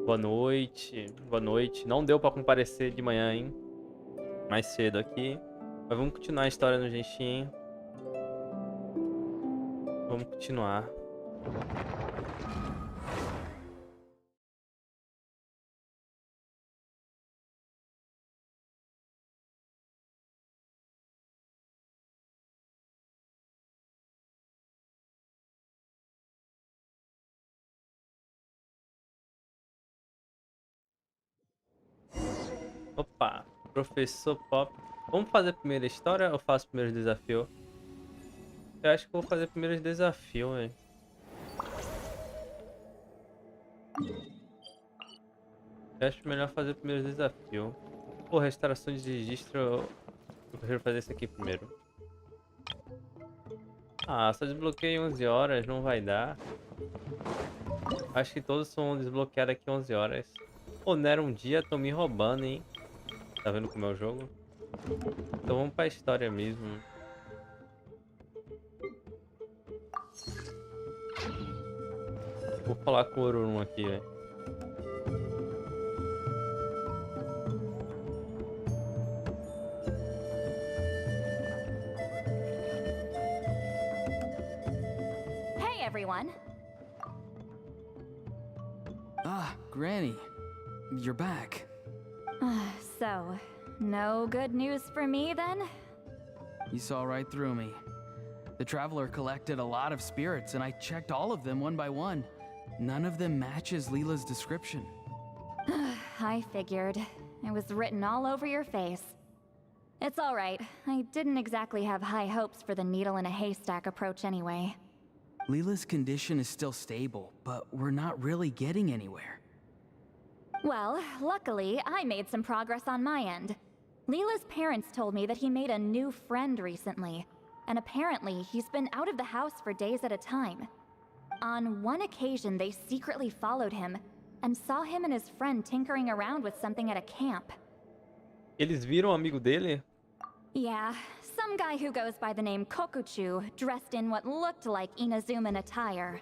Boa noite. Boa noite. Não deu pra comparecer de manhã, hein? Mais cedo aqui. Mas vamos continuar a história no Genshin. Vamos continuar. Opa, professor Pop. Vamos fazer a primeira história ou faço o primeiro desafio? Eu acho que eu vou fazer primeiro desafio, velho. Eu acho melhor fazer o primeiro desafio. Pô, restauração de registro. Eu prefiro fazer esse aqui primeiro. Ah, só desbloqueei 11 horas, não vai dar. Acho que todos são desbloqueados aqui 11 horas. Pô, não era um dia, tô me roubando, hein? Tá vendo como é o jogo? Então vamos pra história mesmo. Vou falar com o Orun aqui, velho. Hey everyone! Ah, Granny. You're back. So, no good news for me then? You saw right through me. The Traveler collected a lot of spirits, and I checked all of them one by one. None of them matches Leela's description. I figured. It was written all over your face. It's alright. I didn't exactly have high hopes for the needle in a haystack approach anyway. Leela's condition is still stable, but we're not really getting anywhere. Well, luckily, I made some progress on my end. Leela's parents told me that he made a new friend recently, and apparently he's been out of the house for days at a time. On one occasion, they secretly followed him and saw him and his friend tinkering around with something at a camp. Eles viram o amigo dele? Yeah, some guy who goes by the name Kokuchu, dressed in what looked like Inazuman attire.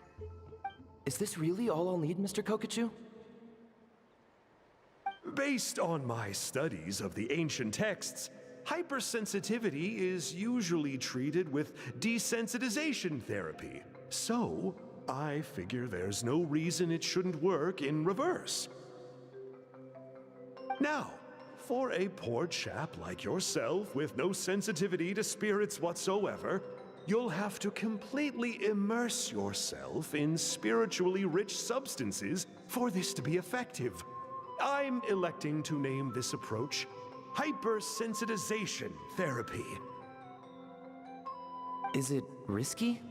Is this really all I'll need, Mr. Kokuchu? Based on my studies of the ancient texts, hypersensitivity is usually treated with desensitization therapy. So, I figure there's no reason it shouldn't work in reverse. Now, for a poor chap like yourself with no sensitivity to spirits whatsoever, you'll have to completely immerse yourself in spiritually rich substances for this to be effective. I'm electing to name this approach hypersensitization therapy. Is it risky?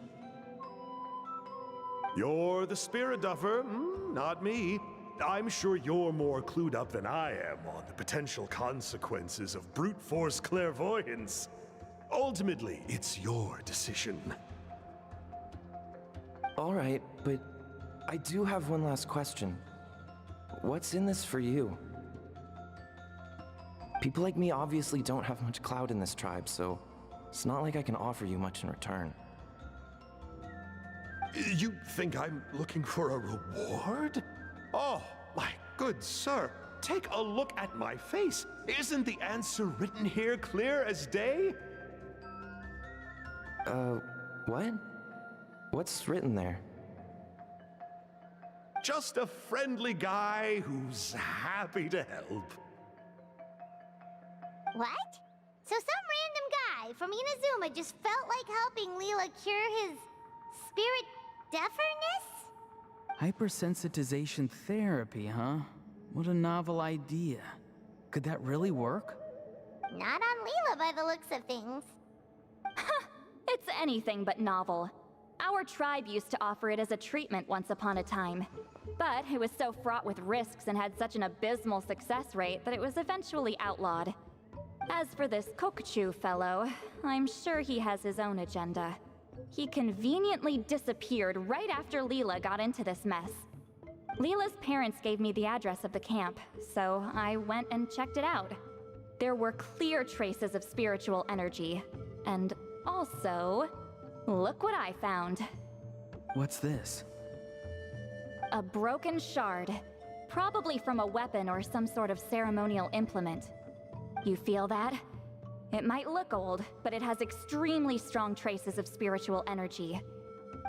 You're the spirit duffer, not me. I'm sure you're more clued up than I am on the potential consequences of brute force clairvoyance. Ultimately, it's your decision. All right, but I do have one last question. What's in this for you? People like me obviously don't have much clout in this tribe, so it's not like I can offer you much in return. You think I'm looking for a reward? Oh, my good sir, take a look at my face. Isn't the answer written here clear as day? What? What's written there? Just a friendly guy who's happy to help. What? So some random guy from Inazuma just felt like helping Leela cure his spirit deaferness? Hypersensitization therapy, huh? What a novel idea. Could that really work? Not on Leela by the looks of things. It's anything but novel. Our tribe used to offer it as a treatment once upon a time. But it was so fraught with risks and had such an abysmal success rate that it was eventually outlawed. As for this Kokuchu fellow, I'm sure he has his own agenda. He conveniently disappeared right after Leela got into this mess. Leela's parents gave me the address of the camp, so I went and checked it out. There were clear traces of spiritual energy. And also, look what I found. What's this? A broken shard. probably from a weapon or some sort of ceremonial implement. You feel that? It might look old, but it has extremely strong traces of spiritual energy.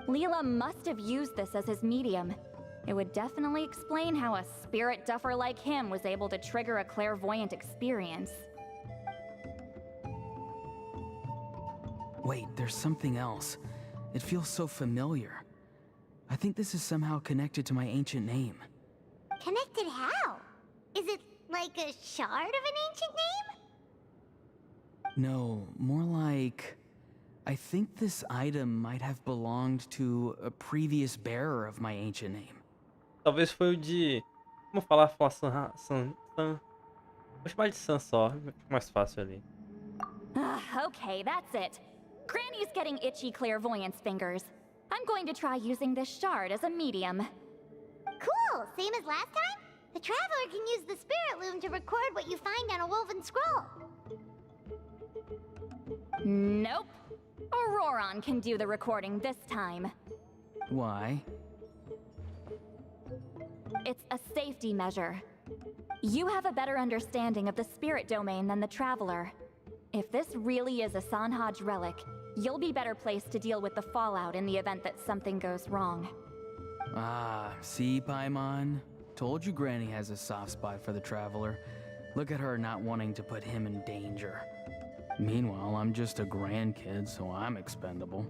Leela must have used this as his medium. It would definitely explain how a spirit duffer like him was able to trigger a clairvoyant experience. Wait, there's something else. It feels so familiar. I think this is somehow connected to my ancient name. Connected how? Is it like a shard of an ancient name? No, more like... I think this item might have belonged to a previous bearer of my ancient name. Talvez foi o de... Vamos falar San. Vou chamar de San só, fica mais fácil ali. Okay, that's it. Granny's getting itchy clairvoyance fingers. I'm going to try using this shard as a medium. Cool, same as last time? The Traveler can use the Spirit Loom to record what you find on a woven scroll. Nope. Auroron can do the recording this time. Why? It's a safety measure. You have a better understanding of the spirit domain than the Traveler. If this really is a Sanhaj relic, you'll be better placed to deal with the fallout in the event that something goes wrong. Ah, see, Paimon? Told you Granny has a soft spot for the Traveler. Look at her not wanting to put him in danger. Meanwhile, I'm just a grandkid, so I'm expendable.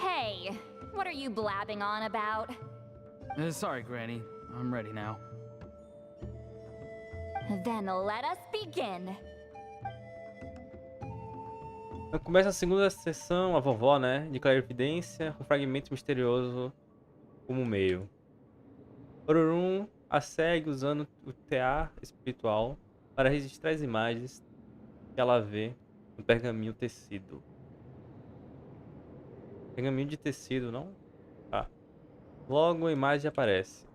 Hey, what are you blabbing on about? Sorry, Granny. I'm ready now. Then let us begin. Começa a segunda sessão, a vovó, né? De clarividência, com fragmento misterioso como meio. Ororum a segue usando o TA espiritual para registrar as imagens que ela vê no pergaminho tecido. Pergaminho de tecido, não? Ah. Logo a imagem aparece.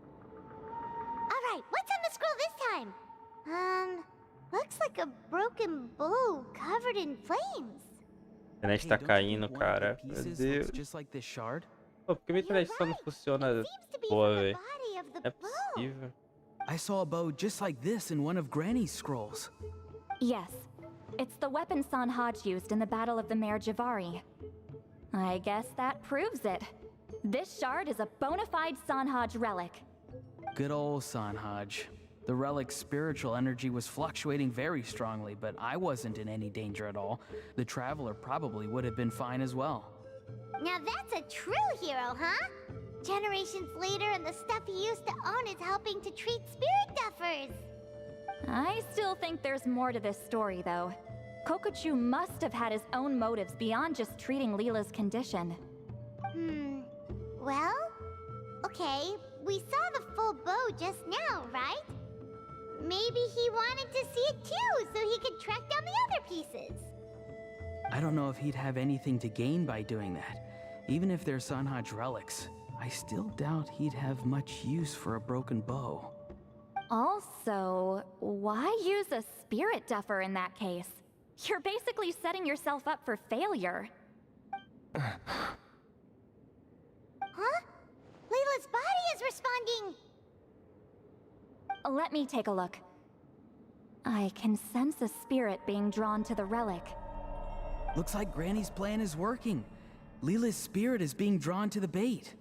Alright, what's on the scroll this time? Looks like a broken bow covered in flames. A internet tá caindo, cara. Meu Deus. Just like this shard? Pô, por que minha internet só não funciona Seems to be boa, from the velho? body of the Não é bow. possível. I saw a bow just like this in one of Granny's scrolls. Yes, it's the weapon Sanhaj used in the Battle of the Mare Javari. I guess that proves it. This shard is a bona fide Sanhaj relic. Good old Sanhaj. The relic's spiritual energy was fluctuating very strongly, but I wasn't in any danger at all. The Traveler probably would have been fine as well. Now that's a true hero, huh? Generations later and the stuff he used to own is helping to treat spirit duffers. I still think there's more to this story, though. Kokochu must have had his own motives beyond just treating Leela's condition. Well, okay, we saw the full bow just now, right? Maybe he wanted to see it too, so he could track down the other pieces. I don't know if he'd have anything to gain by doing that. Even if they're Sanhaj relics, I still doubt he'd have much use for a broken bow. Also, why use a spirit duffer in that case? You're basically setting yourself up for failure. Huh? Layla's body is responding! Let me take a look. I can sense a spirit being drawn to the relic. Looks like Granny's plan is working. Leela's spirit is being drawn to the bait.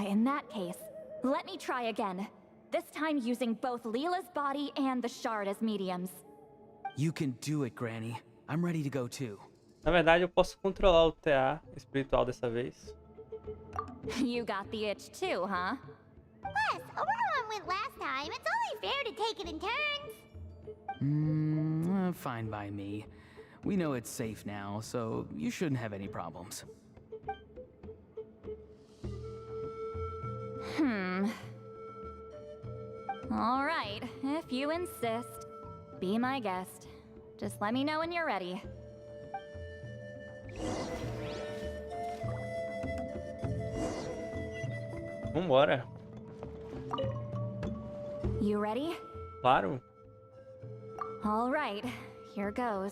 In that case, let me try again. This time using both Leela's body and the shard as mediums. You can do it, Granny. I'm ready to go too. Na verdade, eu posso controlar o TA espiritual dessa vez. You got the itch too, huh? Plus, Auroron went last time. It's only fair to take it in turns. Fine by me. We know it's safe now, so you shouldn't have any problems. All right, if you insist. Be my guest. Just let me know when you're ready. Vambora. You ready? Claro. All right, here goes.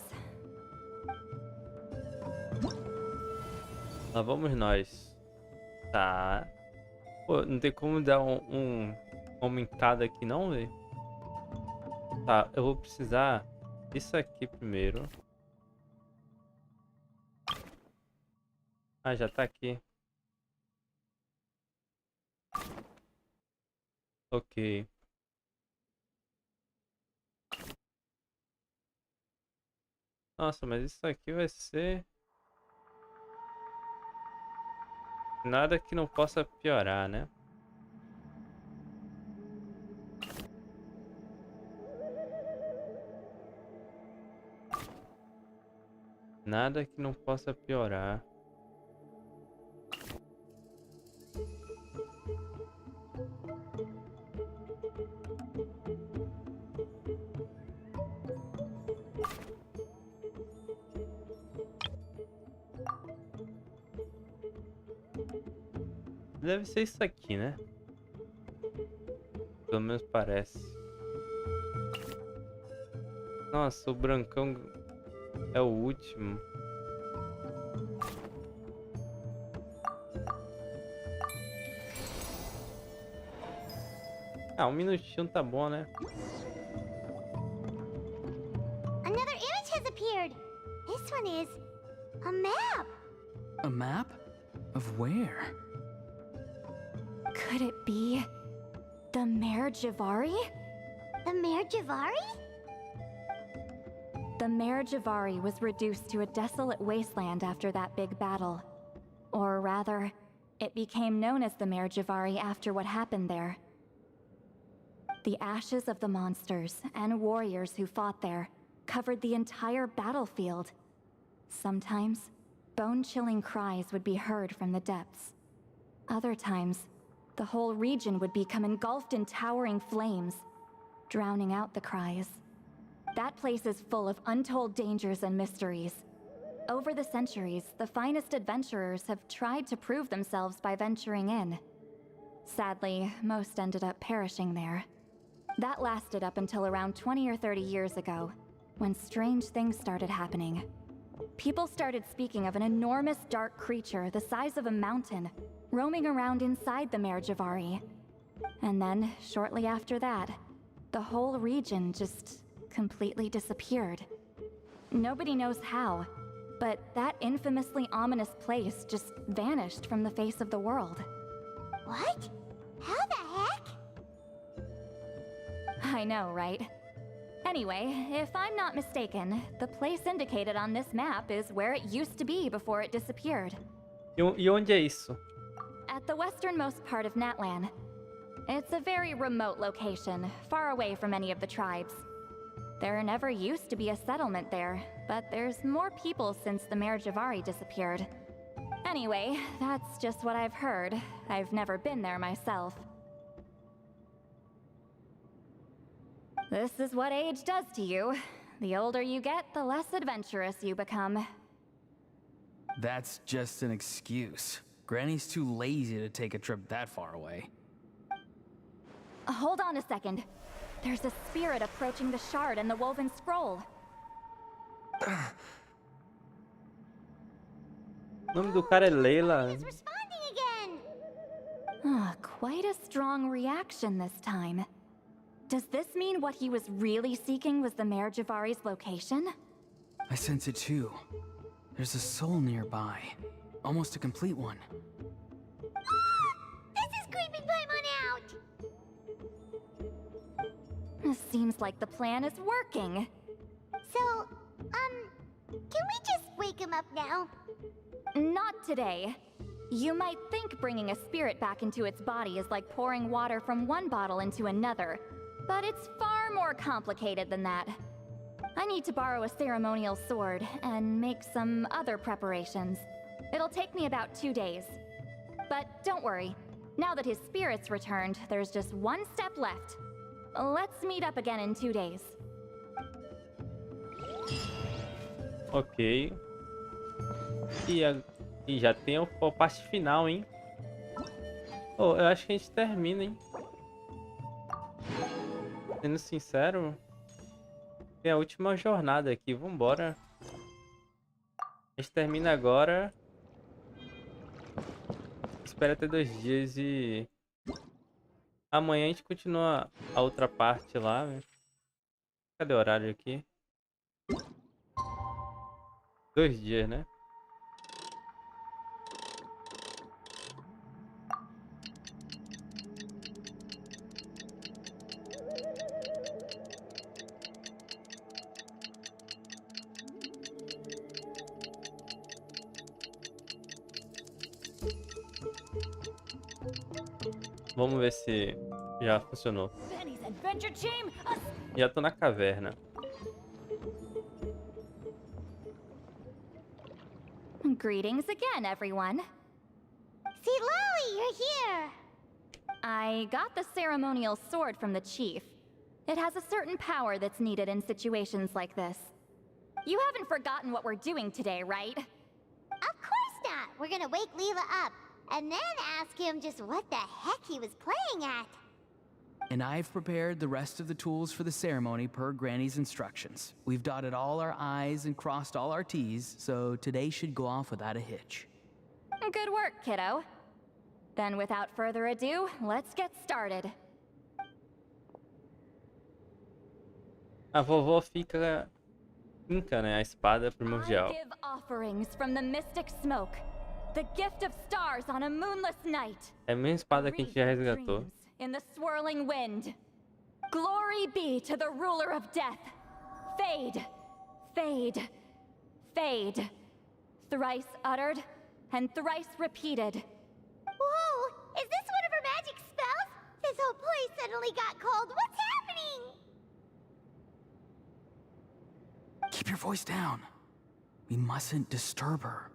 Lá vamos nós. Tá. Pô, não tem como dar um aumentado aqui não, velho? Tá, eu vou precisar disso aqui primeiro. Ah, já tá aqui. Ok. Nossa, mas isso aqui vai ser... Nada que não possa piorar, né? Nada que não possa piorar. Deve ser isso aqui, né? Pelo menos parece. Nossa, o brancão é o último. Ah, um minutinho tá bom, né? Another image has appeared. This one is a map. A map? Of where? Could it be the Mare Javari? The Mare Javari? The Mare Javari was reduced to a desolate wasteland after that big battle. Or rather, it became known as the Mare Javari after what happened there. The ashes of the monsters and warriors who fought there covered the entire battlefield. Sometimes, bone-chilling cries would be heard from the depths. Other times, the whole region would become engulfed in towering flames, drowning out the cries. That place is full of untold dangers and mysteries. Over the centuries, the finest adventurers have tried to prove themselves by venturing in. Sadly, most ended up perishing there. That lasted up until around 20 or 30 years ago, when strange things started happening. People started speaking of an enormous dark creature the size of a mountain, roaming around inside the Mare Javari. And then, shortly after that, the whole region just completely disappeared. Nobody knows how, but that infamously ominous place just vanished from the face of the world. What? How the heck? I know, right? Anyway, if I'm not mistaken, the place indicated on this map is where it used to be before it disappeared. E onde é isso? At the westernmost part of Natlan. It's a very remote location, far away from any of the tribes. There never used to be a settlement there, but there's more people since the Mare Javari disappeared. Anyway, that's just what I've heard. I've never been there myself. This is what age does to you. The older you get, the less adventurous you become. That's just an excuse. Granny's too lazy to take a trip that far away. Hold on a second. There's a spirit approaching the shard and the woven scroll. O nome do cara é Leila. He's responding again. Ah, quite a strong reaction this time. Does this mean what he was really seeking was the Mare Javari's location? I sense it too. There's a soul nearby. Almost a complete one. This is creeping Paimon out. Seems like the plan is working. So, can we just wake him up now? Not today. You might think bringing a spirit back into its body is like pouring water from one bottle into another, but it's far more complicated than that. I need to borrow a ceremonial sword and make some other preparations. It'll take me about 2 days. But don't worry. Now that his spirit's returned, there's just one step left. Let's meet up again in 2 days. Ok. E já tem a parte final, hein? Oh, eu acho que a gente termina, hein? Sendo sincero, é a última jornada aqui. Vambora. A gente termina agora. espera até 2 dias e... Amanhã a gente continua a outra parte lá, né? Cadê o horário aqui? 2 dias, né? Vamos ver se já funcionou. Benny's adventure team, Já tô na caverna. Greetings again, everyone. See, Lolly, you're here. I got the ceremonial sword from the chief. It has a certain power that's needed in situations like this. You haven't forgotten what we're doing today, right? Of course not. We're gonna wake Leela up, and then ask him just what the heck he was playing at. And I've prepared the rest of the tools for the ceremony per Granny's instructions. We've dotted all our I's and crossed all our T's, so today should go off without a hitch. Good work, kiddo. Then without further ado, let's get started. A vovó finca, né, a espada I primordial. give offerings from the mystic smoke, the gift of stars on a moonless night. É a mesma espada que a gente já resgatou. Dreams in the swirling wind. Glory be to the ruler of death. Fade, fade, fade. Thrice uttered and thrice repeated. Whoa! Is this one of her magic spells? This whole place suddenly got cold. What's happening? Keep your voice down. We mustn't disturb her.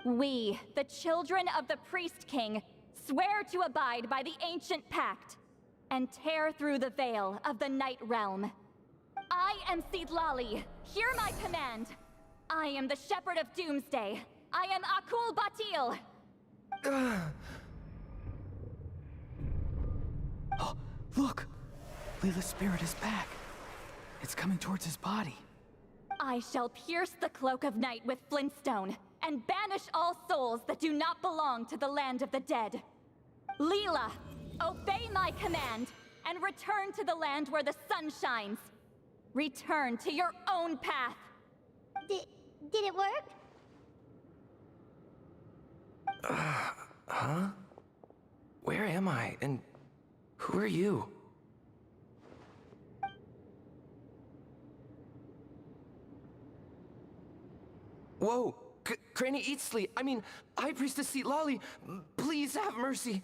We, the children of the Priest King, swear to abide by the ancient pact and tear through the veil of the Night Realm. I am Seedlali. Hear my command. I am the Shepherd of Doomsday. I am Akul Batil. Oh, look! Leela's spirit is back. It's coming towards his body. I shall pierce the cloak of night with flintstone and banish all souls that do not belong to the land of the dead. Leela, obey my command and return to the land where the sun shines. Return to your own path. Did it work? Huh? Where am I? And who are you? Whoa! Granny Eatsley, I mean, High Priestess Seedlali, please have mercy.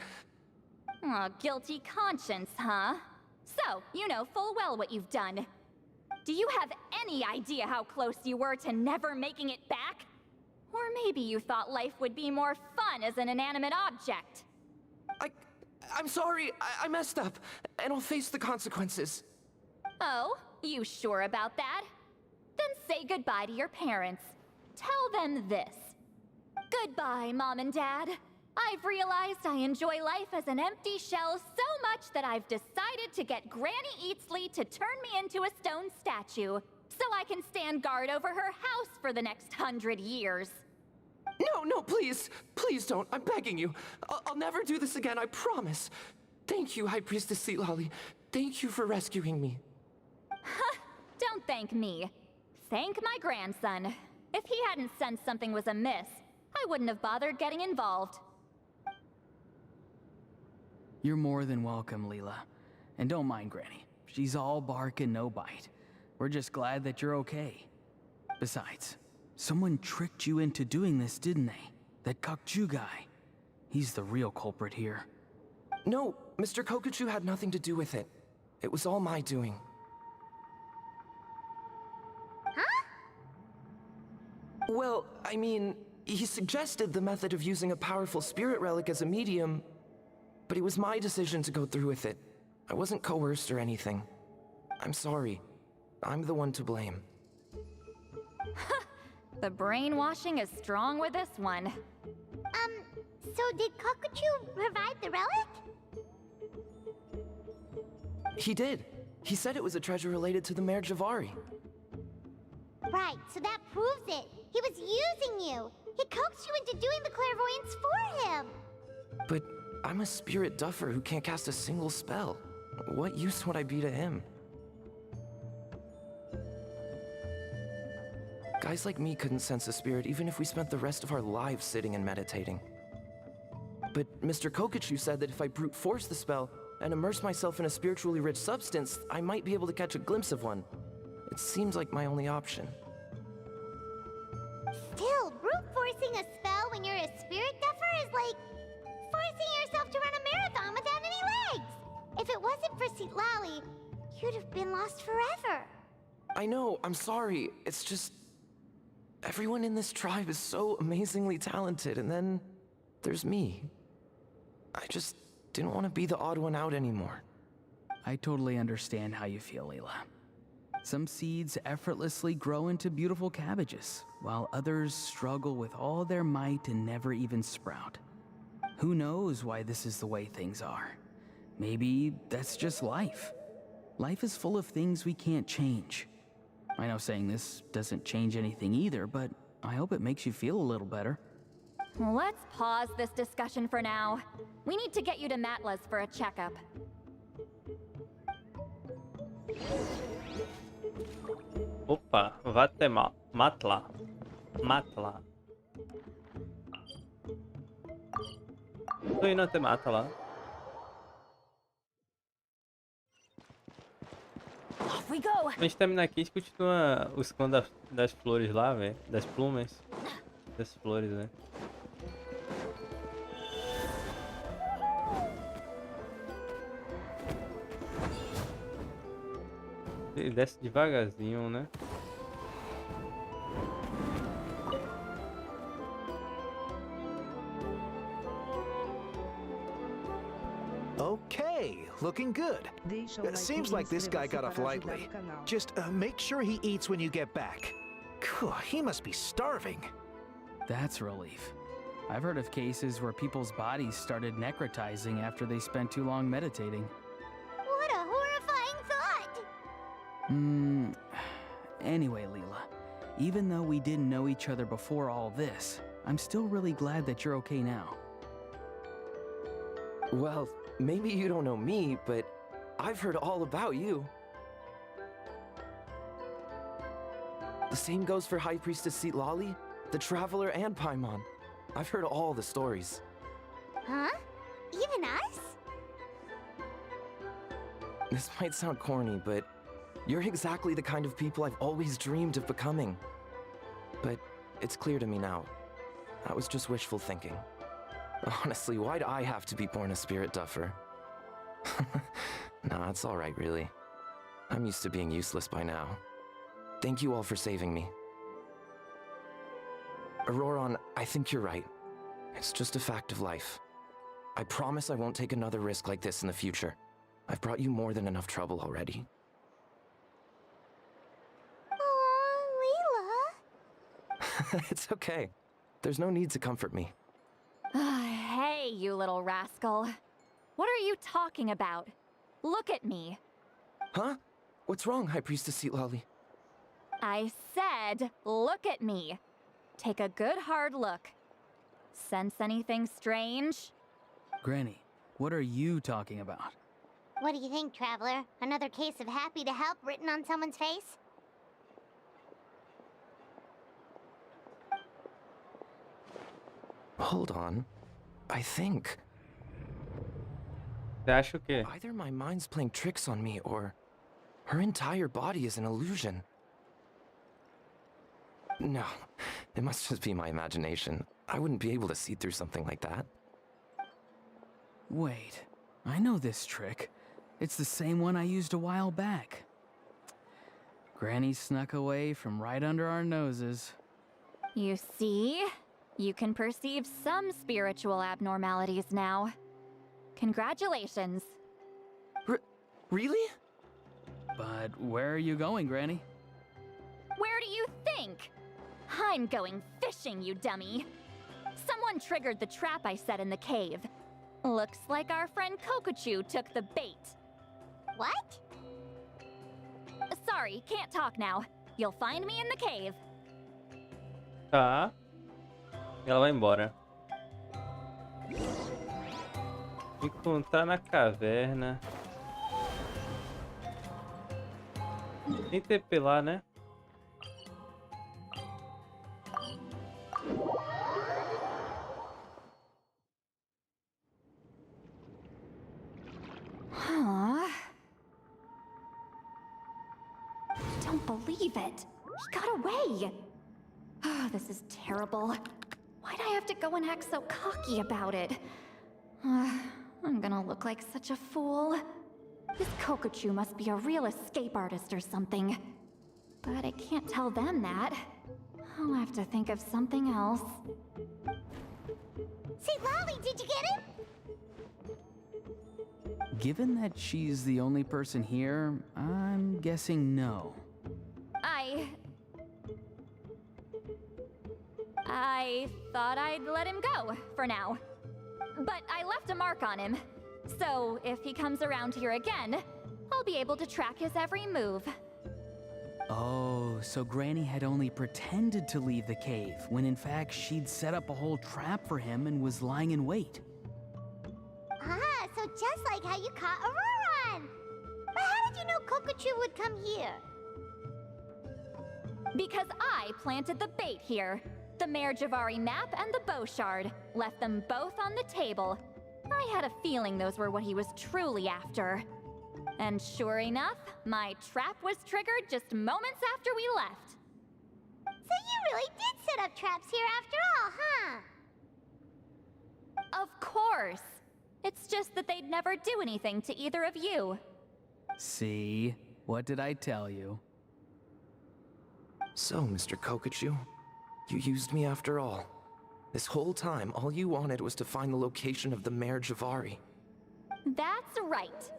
Aw, guilty conscience, huh? So, you know full well what you've done. Do you have any idea how close you were to never making it back? Or maybe you thought life would be more fun as an inanimate object. I'm sorry, I messed up, and I'll face the consequences. Oh, you sure about that? Then say goodbye to your parents. Tell them this. Goodbye, Mom and Dad. I've realized I enjoy life as an empty shell so much that I've decided to get Granny Eatsley to turn me into a stone statue, so I can stand guard over her house for the next 100 years. No, please. Please don't. I'm begging you. I'll never do this again, I promise. Thank you, High Priestess Seedlali. Thank you for rescuing me. Don't thank me. Thank my grandson. If he hadn't sensed something was amiss, I wouldn't have bothered getting involved. You're more than welcome, Leela. And don't mind Granny. She's all bark and no bite. We're just glad that you're okay. Besides, someone tricked you into doing this, didn't they? That Kokju guy. He's the real culprit here. No, Mr. Kokuchu had nothing to do with it. It was all my doing. Huh? Well, I mean, he suggested the method of using a powerful spirit relic as a medium, but it was my decision to go through with it. I wasn't coerced or anything. I'm sorry. I'm the one to blame. The brainwashing is strong with this one. So did Kokuchu provide the relic? He did. He said it was a treasure related to the Mare Javari. Right, so that proves it. He was using you. He coaxed you into doing the clairvoyance for him. But I'm a spirit duffer who can't cast a single spell. What use would I be to him? Guys like me couldn't sense a spirit even if we spent the rest of our lives sitting and meditating. But Mr. Kokachu said that if I brute force the spell and immerse myself in a spiritually rich substance, I might be able to catch a glimpse of one. It seems like my only option. Still, brute forcing a spell when you're a spirit duffer is like forcing yourself to run a marathon without any legs. If it wasn't for Citlali, you'd have been lost forever. I know, I'm sorry. It's just... everyone in this tribe is so amazingly talented, and then there's me. I just didn't want to be the odd one out anymore. I totally understand how you feel, Leela. Some seeds effortlessly grow into beautiful cabbages, while others struggle with all their might and never even sprout. Who knows why this is the way things are? Maybe that's just life. Life is full of things we can't change. I know saying this doesn't change anything either, but I hope it makes you feel a little better. Let's pause this discussion for now. We need to get you to Matla's for a checkup. Opa, Matla. Tô indo até Matla. Off we go! A gente terminar aqui, a gente continua os clãs das flores lá, velho. Das plumas. Das flores, né? Ele desce devagarzinho, né? Okay, looking good. Seems like this guy got off lightly. Just make sure he eats when you get back. He must be starving. That's a relief. I've heard of cases where people's bodies started necrotizing after they spent too long meditating. What a horrifying thought! Anyway, Leela, even though we didn't know each other before all this, I'm still really glad that you're okay now. Well, maybe you don't know me, but I've heard all about you. The same goes for High Priestess Citlali, the Traveler, and Paimon. I've heard all the stories. Huh? Even us? This might sound corny, but you're exactly the kind of people I've always dreamed of becoming. But it's clear to me now. That was just wishful thinking. Honestly, why'd I have to be born a spirit duffer? Nah, it's alright, really. I'm used to being useless by now. Thank you all for saving me. Auroron, I think you're right. It's just a fact of life. I promise I won't take another risk like this in the future. I've brought you more than enough trouble already. Oh, Leela. It's okay. There's no need to comfort me. Hey, you little rascal. What are you talking about? Look at me. Huh? What's wrong, High Priestess Citlali? I said, look at me. Take a good hard look. Sense anything strange? Granny, what are you talking about? What do you think, Traveler? Another case of happy to help written on someone's face? Hold on. I think... Você acha o quê? either my mind's playing tricks on me, or her entire body is an illusion. No, it must just be my imagination. I wouldn't be able to see through something like that. Wait, I know this trick. It's the same one I used a while back. Granny snuck away from right under our noses. You see? You can perceive some spiritual abnormalities now. Congratulations. Really? But where are you going, Granny? Where do you think? I'm going fishing, you dummy. Someone triggered the trap I set in the cave. Looks like our friend Kokachu took the bait. What? Sorry, can't talk now. You'll find me in the cave. Tá. E ela vai embora. Encontrar na caverna. Tem TP lá, né? Huh? I don't believe it. He got away. Oh, this is terrible. Why'd I have to go and act so cocky about it? I'm gonna look like such a fool. This Kokochu must be a real escape artist or something. But I can't tell them that. I'll have to think of something else. See, Lolly, did you get him? Given that she's the only person here, I'm guessing no. I thought I'd let him go, for now. But I left a mark on him. So if he comes around here again, I'll be able to track his every move. Oh, so Granny had only pretended to leave the cave, when in fact she'd set up a whole trap for him and was lying in wait. Ah, so just like how you caught Auroron! But how did you know Kokochu would come here? Because I planted the bait here. The Mare Javari map and the bow shard. Left them both on the table. I had a feeling those were what he was truly after. And sure enough, my trap was triggered just moments after we left. So you really did set up traps here after all, huh? Of course. It's just that they'd never do anything to either of you. See? What did I tell you? So, Mr. Kokochu, you used me after all. This whole time, all you wanted was to find the location of the Mare Javari. That's right.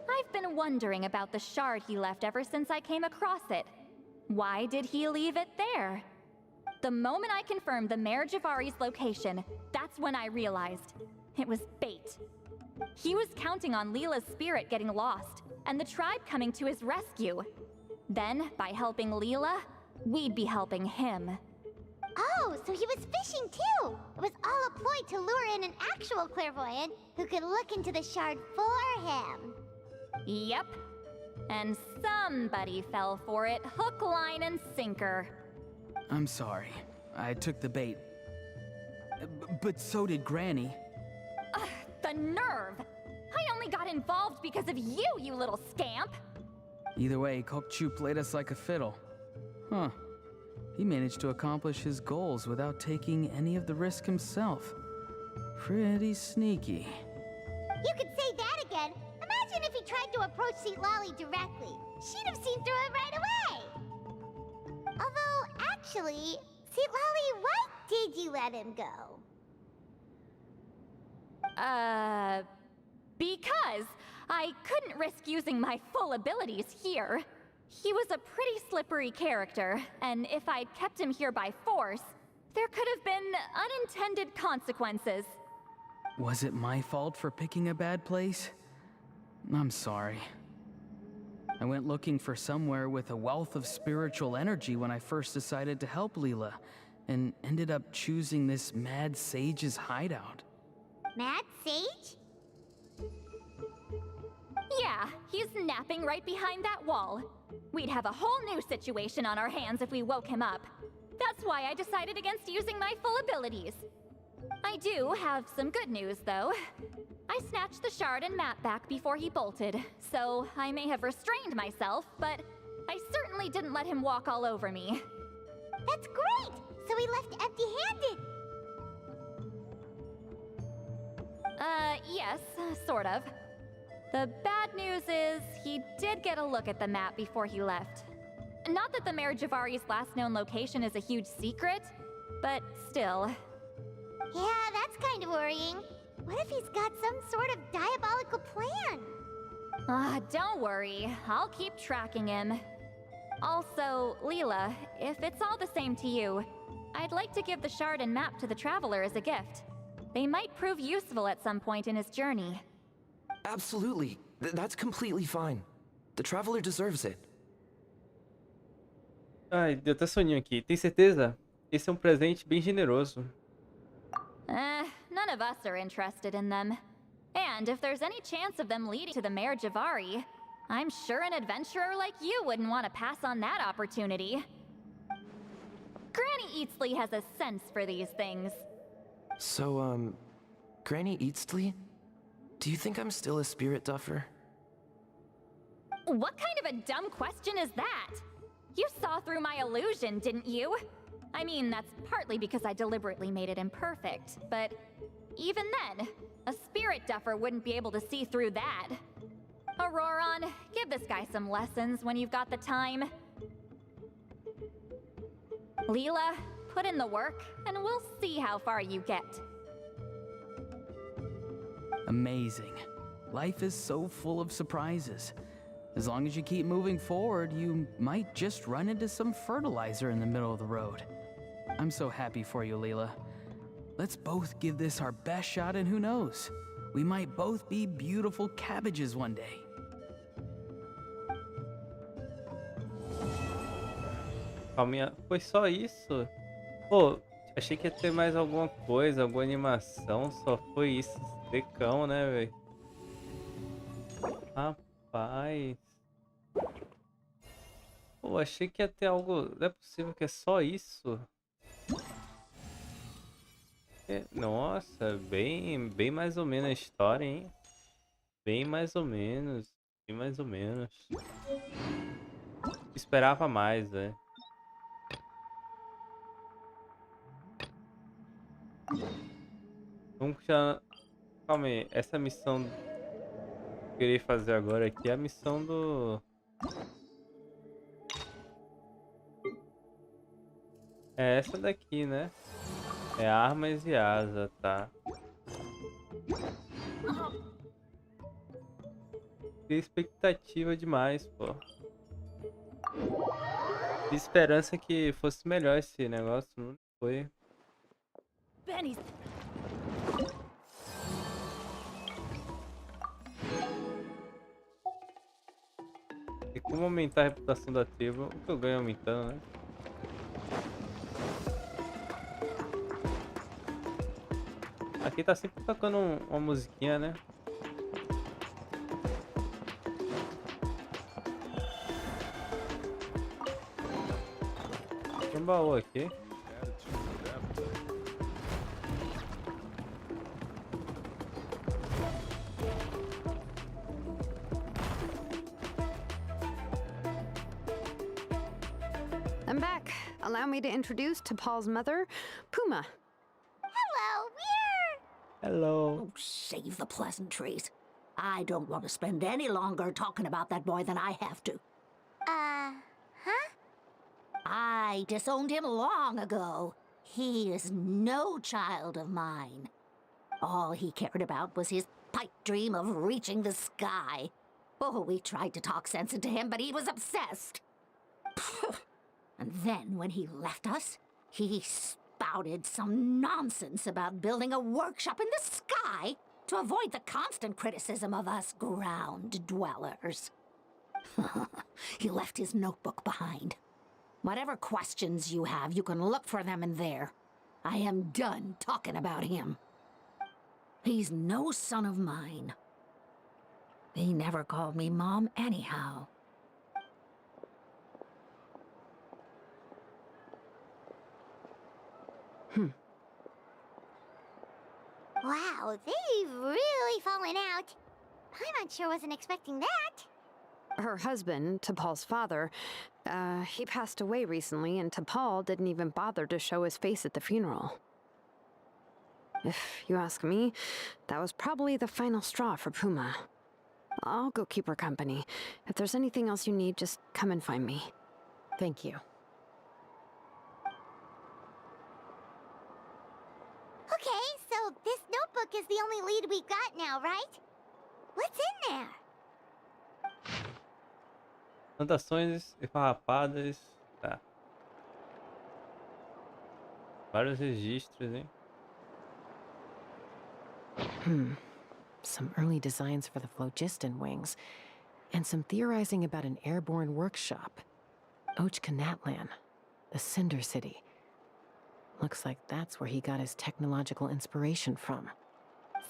I've been wondering about the shard he left ever since I came across it. Why did he leave it there? The moment I confirmed the Mare Javari's location, that's when I realized it was bait. He was counting on Leela's spirit getting lost, and the tribe coming to his rescue. Then, by helping Leela, we'd be helping him. Oh, so he was fishing too! It was all a ploy to lure in an actual clairvoyant who could look into the shard for him. Yep. And somebody fell for it, hook, line, and sinker. I'm sorry. I took the bait. But so did Granny. Ugh, the nerve! I only got involved because of you, you little scamp! Either way, Kokchu played us like a fiddle. Huh. He managed to accomplish his goals without taking any of the risk himself. Pretty sneaky. You could say that again. Imagine if he tried to approach Seatlali directly. She'd have seen through it right away. Although, actually, Seatlali, why did you let him go? Because I couldn't risk using my full abilities here. He was a pretty slippery character, and if I'd kept him here by force, there could have been unintended consequences. Was it my fault for picking a bad place? I'm sorry. I went looking for somewhere with a wealth of spiritual energy when I first decided to help Leela, and ended up choosing this mad sage's hideout. Mad Sage? Yeah, he's napping right behind that wall. We'd have a whole new situation on our hands if we woke him up. That's why I decided against using my full abilities. I do have some good news, though. I snatched the shard and map back before he bolted, so I may have restrained myself, but I certainly didn't let him walk all over me. That's great! So he left empty-handed! Yes, sort of. The bad news is, he did get a look at the map before he left. Not that the Mare Javari's last known location is a huge secret, but still. Yeah, that's kind of worrying. What if he's got some sort of diabolical plan? Don't worry. I'll keep tracking him. Also, Leela, if it's all the same to you, I'd like to give the shard and map to the Traveler as a gift. They might prove useful at some point in his journey. Absolutely. That's completely fine. The Traveler deserves it. Ai, deu até soninho aqui. Tem certeza? Esse é presente bem generoso. None of us are interested in them. And if there's any chance of them leading to the Mare Javari, I'm sure an adventurer like you wouldn't want to pass on that opportunity. Granny Eatsley has a sense for these things. So, Granny Eatsley? Do you think I'm still a spirit duffer? What kind of a dumb question is that? You saw through my illusion, didn't you? I mean, that's partly because I deliberately made it imperfect, but even then, a spirit duffer wouldn't be able to see through that. Auroron, give this guy some lessons when you've got the time. Leela, put in the work, and we'll see how far you get. Amazing. Life is so full of surprises. As long as you keep moving forward, you might just run into some fertilizer in the middle of the road. I'm so happy for you, Leela. Let's both give this our best shot, and who knows? We might both be beautiful cabbages one day. Calminha, foi só isso? Pô, achei que ia ter mais alguma coisa, alguma animação, só foi isso, secão, né, velho? Rapaz. Pô, achei que ia ter algo... Não é possível que é só isso? Nossa, bem mais ou menos a história, hein? Bem mais ou menos, bem mais ou menos. Esperava mais, velho. Vamos já... Calma aí, essa missão que eu queria fazer agora aqui é a missão do... É essa daqui, né? É armas e asa, tá? Tem expectativa demais, pô. Tinha esperança que fosse melhor esse negócio, não foi. Benny's... E como aumentar a reputação da tribo? O que eu ganho aumentando, né? Aqui tá sempre tocando uma musiquinha, né? Tem um baú aqui. I'm back. Allow me to introduce to Paul's mother, Puma. Hello, we're... Hello. Oh, save the pleasantries. I don't want to spend any longer talking about that boy than I have to. Huh? I disowned him long ago. He is no child of mine. All he cared about was his pipe dream of reaching the sky. Oh, we tried to talk sense into him, but he was obsessed. And then when he left us, he spouted some nonsense about building a workshop in the sky to avoid the constant criticism of us ground dwellers. He left his notebook behind. Whatever questions you have, you can look for them in there. I am done talking about him. He's no son of mine. He never called me Mom anyhow. Wow, they've really fallen out. Paimon sure wasn't expecting that. Her husband, T'Pol's father, he passed away recently, and T'Pol didn't even bother to show his face at the funeral. If you ask me, that was probably the final straw for Puma. I'll go keep her company. If there's anything else you need, just come and find me. Thank you. Okay, so this notebook is the only lead we got now, right? What's in there? Anotações esfarrapadas. Tá. Vários registros, hein? Some early designs for the phlogiston wings, and some theorizing about an airborne workshop. Natlan, the Cinder City. Looks like that's where he got his technological inspiration from.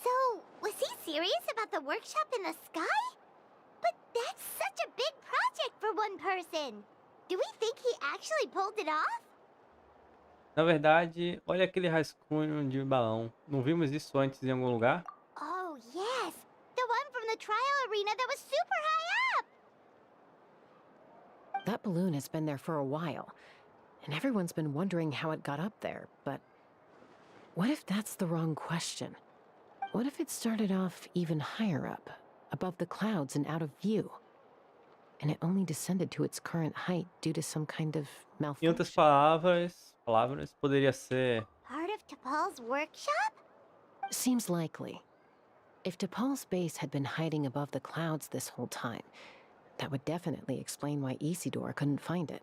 So, was he serious about the workshop in the sky? But that's such a big project for one person. Do we think he actually pulled it off? Na verdade, olha aquele rascunho de balão. Não vimos isso antes em algum lugar? Oh, yes. The one from the trial arena that was super high up. That balloon has been there for a while, and everyone's been wondering how it got up there, but what if that's the wrong question? What if it started off even higher up, above the clouds and out of view, and it only descended to its current height due to some kind of Em outras malfunction? palavras, poderia ser... Part of T'Pol's workshop? Seems likely. If T'Pol's base had been hiding above the clouds this whole time, that would definitely explain why Isidore couldn't find it.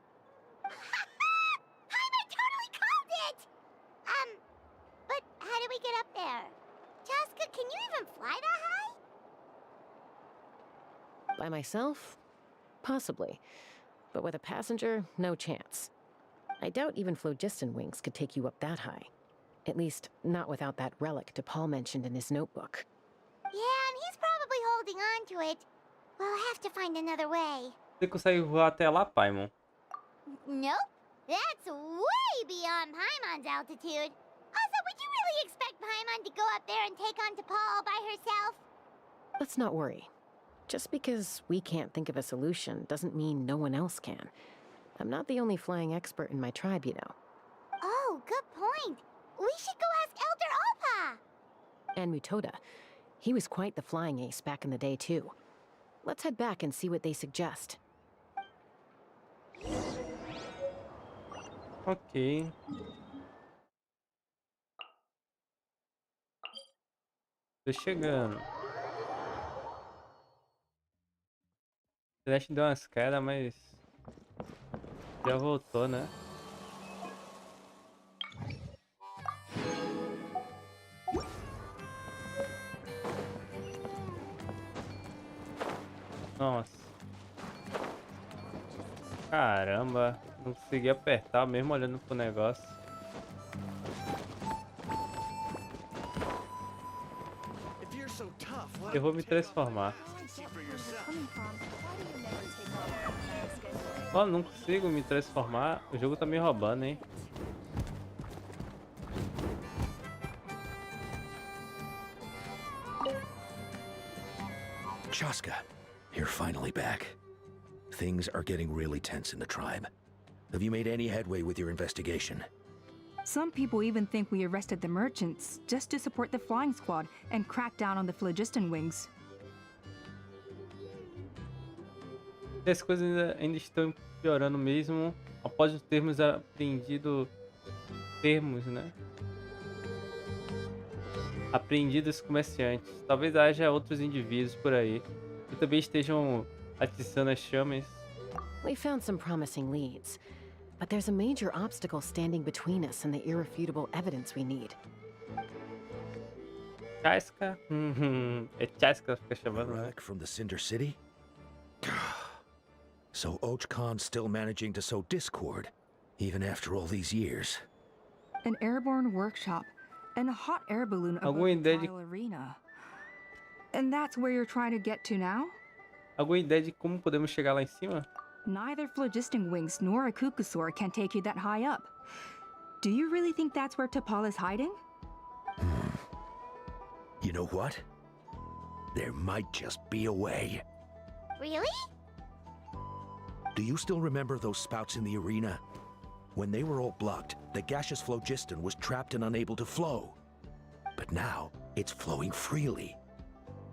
I totally called it! But how do we get up there? Chaska, can you even fly that high? By myself? Possibly. But with a passenger, no chance. I doubt even phlogiston wings could take you up that high. At least, not without that relic T'Pol mentioned in his notebook. Yeah, and he's probably holding on to it. We'll have to find another way. Você consegue voar até lá, Paimon? Nope. That's way beyond Paimon's altitude. Also, would you really expect Paimon to go up there and take on T'Pol all by herself? Let's not worry. Just because we can't think of a solution doesn't mean no one else can. I'm not the only flying expert in my tribe, you know. Oh, good point. We should go ask Elder Oppa. And Mutoda. He was quite the flying ace back in the day, too. Let's head back and see what they suggest. Ok. Tô chegando. Celeste deu umas quedas, mas já voltou, né? Nossa. Caramba. Não consegui apertar mesmo olhando pro negócio. Eu vou me transformar. Ó, não consigo me transformar. O jogo tá me roubando, hein? Chaska, you're finally back. Things are getting really tense in the tribe. Have you made any headway with your investigation? Some people even think we arrested the merchants just to support the flying squad and crack down on the phlogiston wings. As coisas ainda estão piorando mesmo após termos aprendido né? Apreendidos comerciantes. Talvez haja outros indivíduos por aí que também estejam atiçando as chamas. We found some promising leads, but there's a major obstacle standing between us and the irrefutable evidence we need. Chaska? É Chaska que fica chamando, né? Relic from the Cinder City? So Khan's still managing to sow discord, even after all these years. An airborne workshop and a hot air balloon above Alguma the ideia de... trial arena. And that's where you're trying to get to now? Alguma ideia de como podemos chegar lá em cima? Neither phlogiston wings nor a Kukusaur can take you that high up. Do you really think that's where T'Pol is hiding? You know what? There might just be a way. Really? Do you still remember those spouts in the arena? When they were all blocked, the gaseous phlogiston was trapped and unable to flow. But now, it's flowing freely.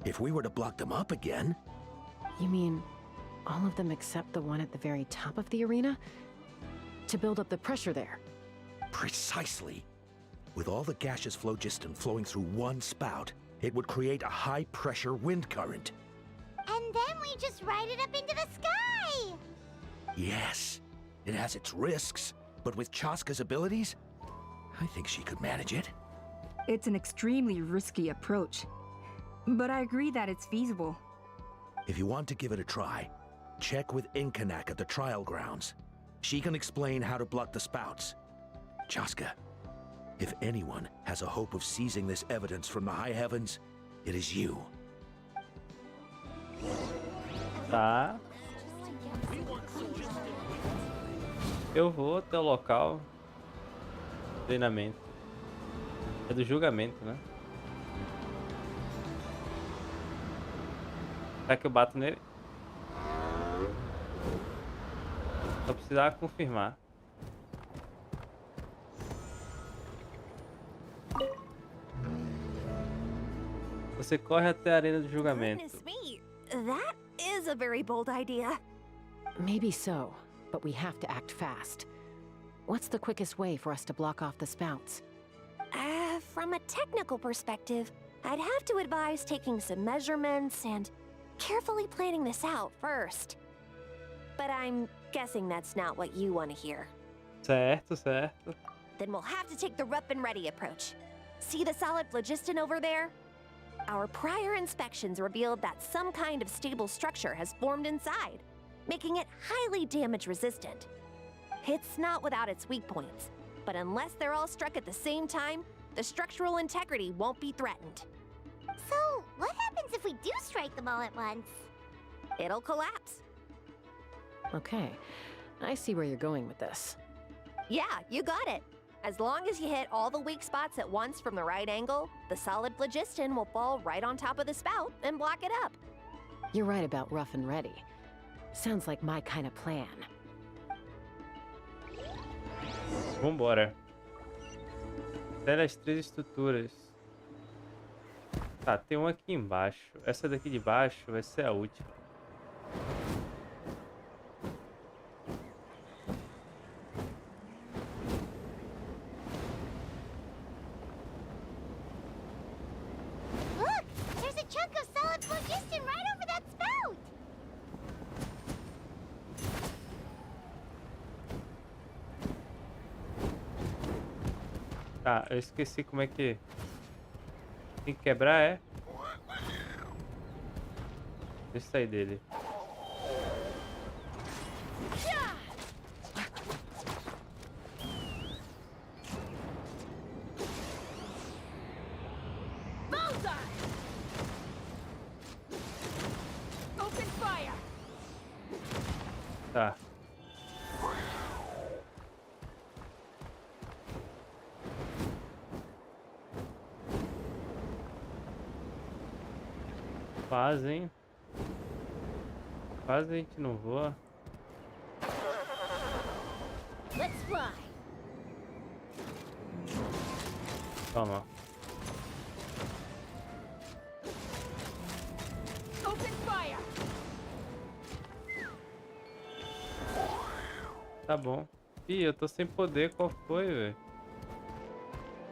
If we were to block them up again... You mean all of them except the one at the very top of the arena? To build up the pressure there? Precisely. With all the gaseous phlogiston flowing through one spout, it would create a high-pressure wind current. And then we just ride it up into the sky! Yes, it has its risks, but with Chaska's abilities, I think she could manage it. It's an extremely risky approach, but I agree that it's feasible. If you want to give it a try, check with Inkanak at the trial grounds. She can explain how to block the spouts. Chaska, if anyone has a hope of seizing this evidence from the high heavens, it is you. Tá. Eu vou até o local. Treinamento. É do julgamento, né? Será que eu bato nele? Só precisar confirmar. Você corre até a arena do julgamento. Goodness me, that is a very bold idea. Maybe so, but we have to act fast. What's the quickest way for us to block off the spouts? From a technical perspective, I'd have to advise taking some measurements and carefully planning this out first. But I'm guessing that's not what you want to hear. Certo, certo. Then we'll have to take the rough and ready approach. See the solid phlogiston over there? Our prior inspections revealed that some kind of stable structure has formed inside, making it highly damage resistant. It's not without its weak points, but unless they're all struck at the same time, the structural integrity won't be threatened. So, what happens if we do strike them all at once? It'll collapse. Okay, I see where you're going with this. Yeah, you got it. As long as you hit all the weak spots at once from the right angle, the solid phlogiston will fall right on top of the spout and block it up. You're right about rough and ready. Sounds like my kind of plan. Vambora. Sério, as 3 estruturas. Tá, tem uma aqui embaixo. Essa daqui de baixo vai ser a última. Look! There's a chunk of solid phlogiston right over that spout! Tá, eu esqueci como é que... Tem que quebrar, é? Deixa eu sair dele. Tá. Quase, hein? Quase a gente não voa. Let's fly! Toma. Open fire! Tá bom. Ih, eu tô sem poder. Qual foi, velho?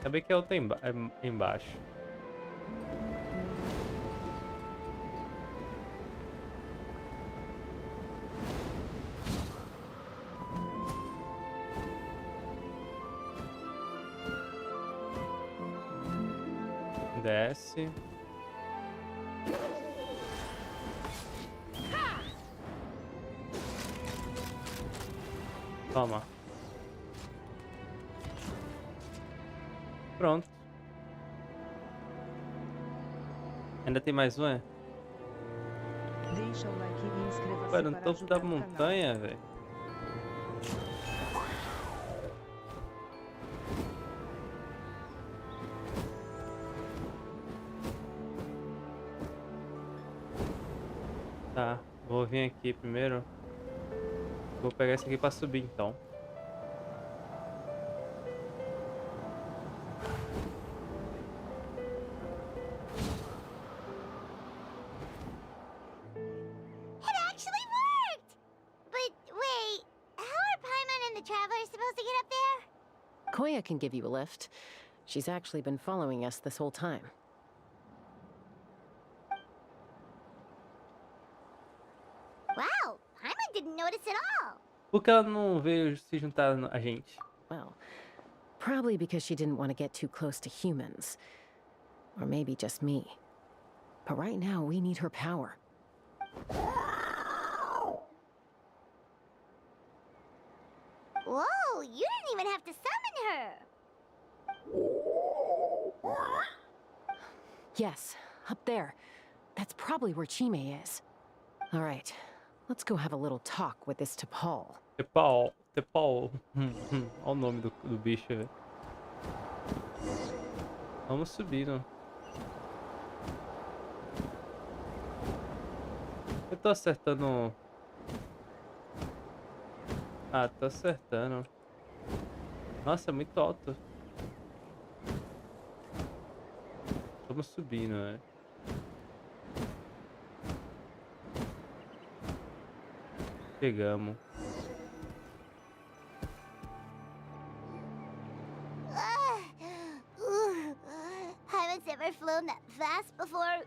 Sabia que a outra é embaixo. Desce. Toma. Pronto. Ainda tem mais um, é? Deixa o like e inscreva-se Ué, no para topo ajudar da o canal. montanha, velho. Tá, vou vir aqui primeiro. Vou pegar esse aqui pra subir, então. It actually worked! But wait, how are Paimon and the Traveler supposed to get up there? Coalla can give you a lift. She's actually been following us this whole time. Wow, Paimon didn't notice at all! Por que ela não veio se juntar a gente? Well, probably because she didn't want to get too close to humans. Or maybe just me. But right now, we need her power. Whoa, you didn't even have to summon her! Yes, up there. That's probably where Chime is. All right, let's go have a little talk with this T'Pol. T'Pol. T'Pol. Olha o nome do bicho, velho. Vamos subindo. Eu tô acertando. Ah, tô acertando. Nossa, é muito alto. Vamos subindo, né? Chegamos. Haven't ever flown that fast before.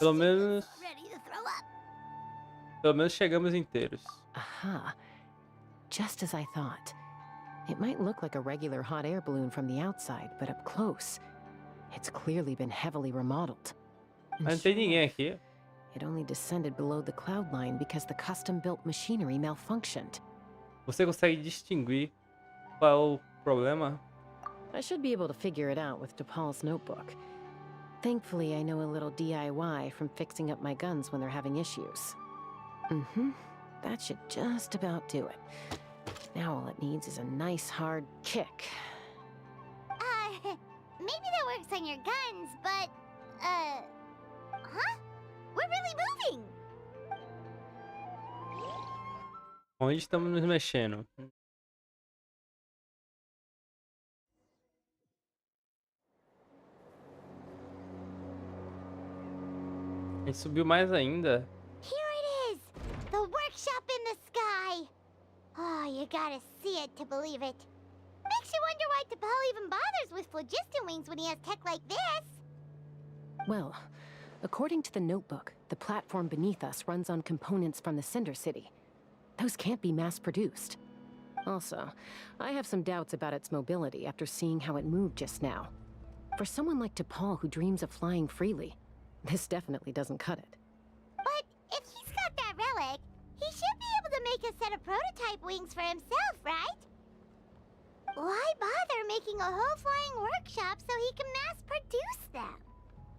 Pelo menos Ready to throw up. Pelo menos chegamos inteiros. Aha. Just as I thought. It might look like a regular hot air balloon from the outside, but up close, it's clearly been heavily remodeled. And Mas não tem ninguém aqui. it only descended below the cloud line because the custom-built machinery malfunctioned. Você consegue distinguir qual é o problema? I should be able to figure it out with T'Pol's notebook. Thankfully, I know a little DIY from fixing up my guns when they're having issues. That should just about do it. Now all it needs is a nice hard kick. Maybe that works on your guns, but, huh? We're really moving! Onde estamos nos mexendo? A gente subiu mais ainda. Here it is! The workshop in the sky! Oh, you gotta see it to believe it. Makes you wonder why T'Pol even bothers with phlogiston wings when he has tech like this. Well, according to the notebook, the platform beneath us runs on components from the Cinder City. Those can't be mass-produced. Also, I have some doubts about its mobility after seeing how it moved just now. For someone like T'Pol who dreams of flying freely, this definitely doesn't cut it. But if he's got that relic, he should be able to make a set of prototype wings for himself, right? Why bother making a whole flying workshop so he can mass-produce them?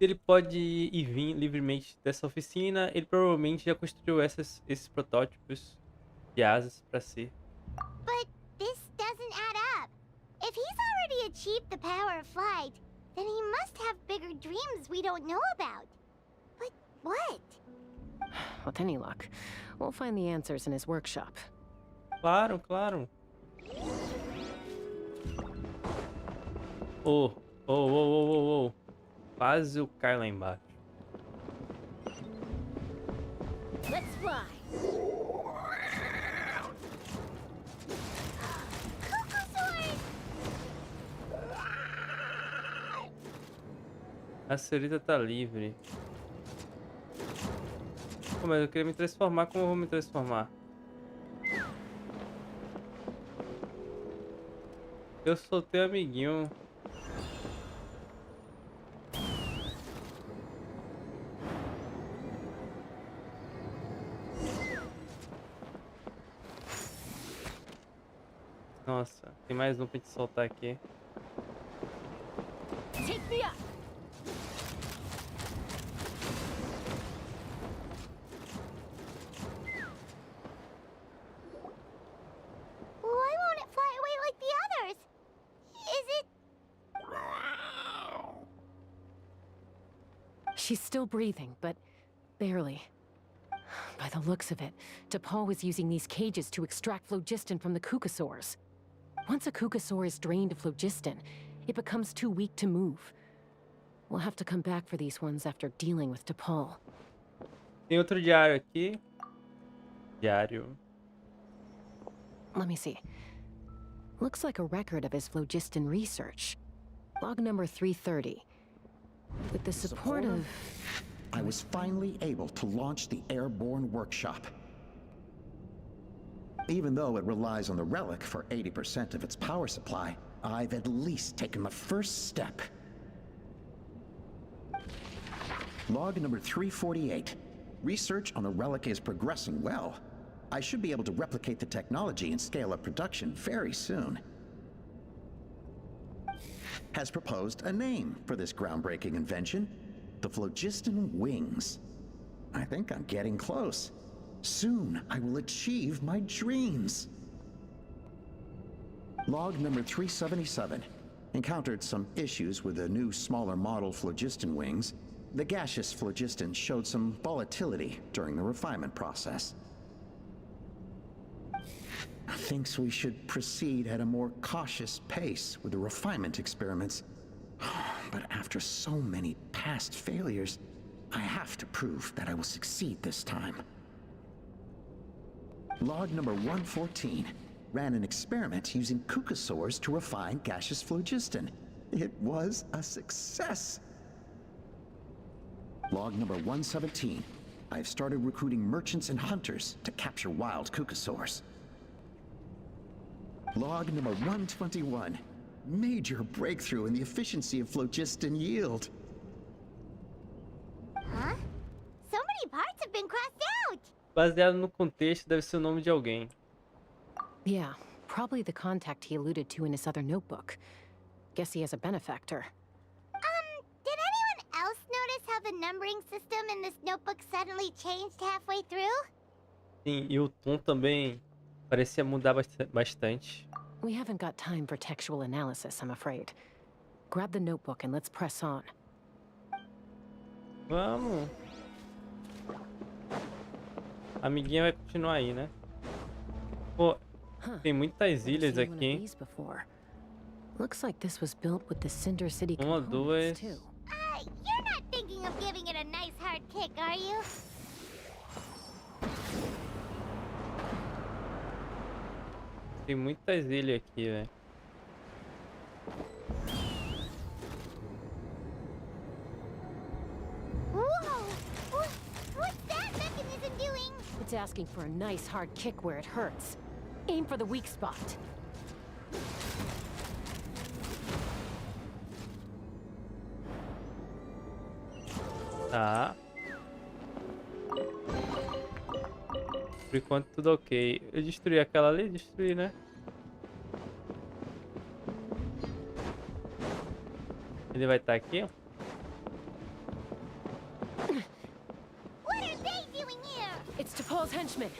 Ele pode ir e vir livremente dessa oficina. Ele provavelmente já construiu esses protótipos de asas para si. But this doesn't add up. If he's already achieved the power of flight, then he must have bigger dreams we don't know about. But what? With any luck, we'll find the answers in his workshop. Claro, claro. Oh. Quase eu caio lá embaixo. Let's fly. A senhorita tá livre. Pô, mas eu queria me transformar. Como eu vou me transformar? Eu sou teu amiguinho. Nossa, tem mais um pra gente soltar aqui. Take me up. Why won't it fly away like the others? Is it? She's still breathing, but barely. By the looks of it, T'Pol was using these cages to extract phlogiston from the Kukasaurs. Once a Kukasaur is drained of phlogiston, it becomes too weak to move. We'll have to come back for these ones after dealing with T'Pol. Tem outro diário aqui. Diário. Let me see. Looks like a record of his phlogiston research. Log number 330. With the support of... I was finally able to launch the airborne workshop. Even though it relies on the relic for 80% of its power supply, I've at least taken the first step. Log number 348. Research on the relic is progressing well. I should be able to replicate the technology and scale up production very soon. Has proposed a name for this groundbreaking invention: the phlogiston wings. I think I'm getting close. Soon, I will achieve my dreams. Log number 377. Encountered some issues with the new, smaller model phlogiston wings. The gaseous phlogiston showed some volatility during the refinement process. Thinks we should proceed at a more cautious pace with the refinement experiments. But after so many past failures, I have to prove that I will succeed this time. Log number 114. Ran an experiment using cucosaurs to refine gaseous phlogiston. It was a success. Log number 117. I've started recruiting merchants and hunters to capture wild cucosaurs. Log number 121. Major breakthrough in the efficiency of phlogiston yield. Huh? So many parts have been crossed out! Baseado no contexto, deve ser o nome de alguém. Yeah, probably the contact he alluded to in his other notebook. Guess he has a benefactor. Did anyone else notice how the numbering system in this notebook suddenly changed halfway through? Sim, e o tom também parecia mudar bastante. We haven't got time for textual analysis, I'm afraid. Grab the notebook and let's press on. Vamos. A amiguinha vai continuar aí, né? Pô, tem muitas ilhas aqui. Looks like this was built with the Cinder City Uma, duas. You're not thinking of giving it a nice hard kick, are you? Tem muitas ilhas aqui, velho. What's that mechanism doing? It's asking for a nice hard kick where it hurts. Aim for the weak spot. Tá. Por enquanto tudo ok. Eu destruí aquela ali? Destruí, né? Ele vai estar aqui, ó. What are they doing here? It's T'Pol's henchman.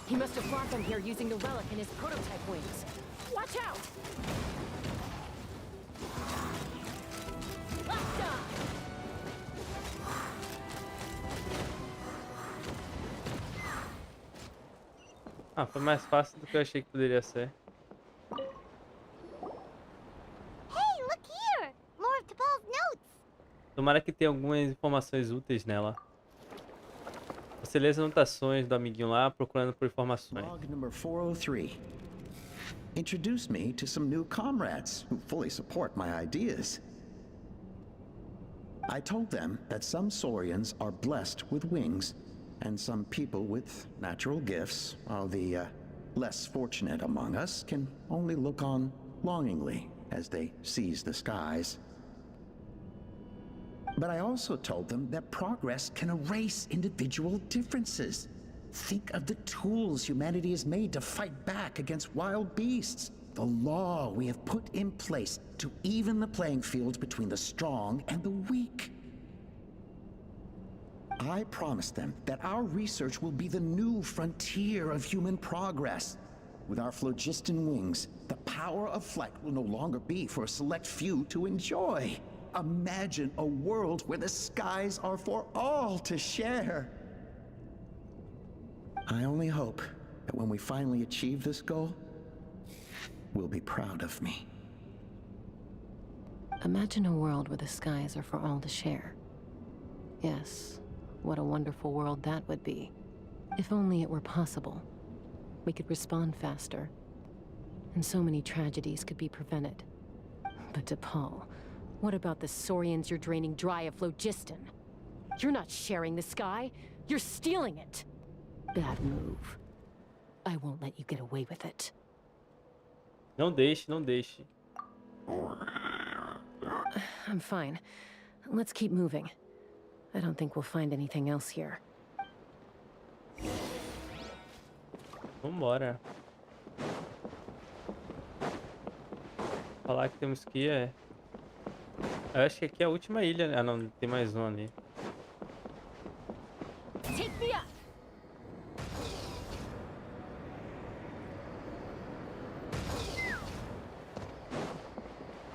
He must have brought them here using the relic in his prototype wings. Watch out! Ah, foi mais fácil do que eu achei que poderia ser. Hey, look here! More of T'Pol's notes! Tomara que tenha algumas informações úteis nela. Você lê as anotações do amiguinho lá, procurando por informações. Log number 403. Introduced me to some new comrades who fully support my ideas. I told them that some Saurians are blessed with wings, and some people with natural gifts, while the less fortunate among us can only look on longingly as they seize the skies. But I also told them that progress can erase individual differences. Think of the tools humanity has made to fight back against wild beasts. The law we have put in place to even the playing field between the strong and the weak. I promised them that our research will be the new frontier of human progress. With our phlogiston wings, the power of flight will no longer be for a select few to enjoy. Imagine a world where the skies are for all to share. I only hope that when we finally achieve this goal, we'll be proud of me. Imagine a world where the skies are for all to share. Yes, what a wonderful world that would be. If only it were possible. We could respond faster, and so many tragedies could be prevented. But T'Pol, what about the Saurians you're draining dry of phlogiston? You're not sharing the sky, you're stealing it. Bad move. I won't let you get away with it. Não deixe, não deixe. I'm fine. Let's keep moving. I don't think we'll find anything else here. Vambora. Falar que temos que ir é... Eu acho que aqui é a última ilha, né? Ah não, tem mais uma ali. Take me up.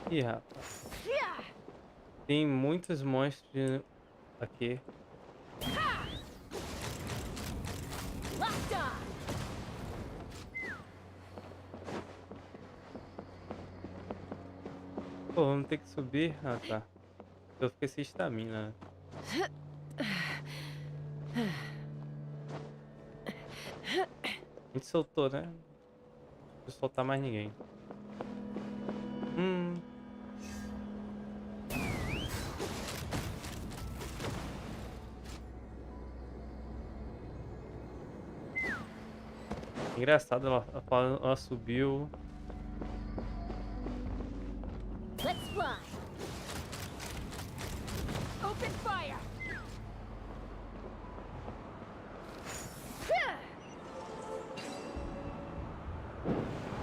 Ih, rapaz. Tem muitos monstros aqui. Locked on. Pô, vamos ter que subir? Ah, tá. Eu fiquei sem estamina. A gente soltou, né? Não vou soltar mais ninguém. Engraçado, ela subiu. Let's fly. Open fire.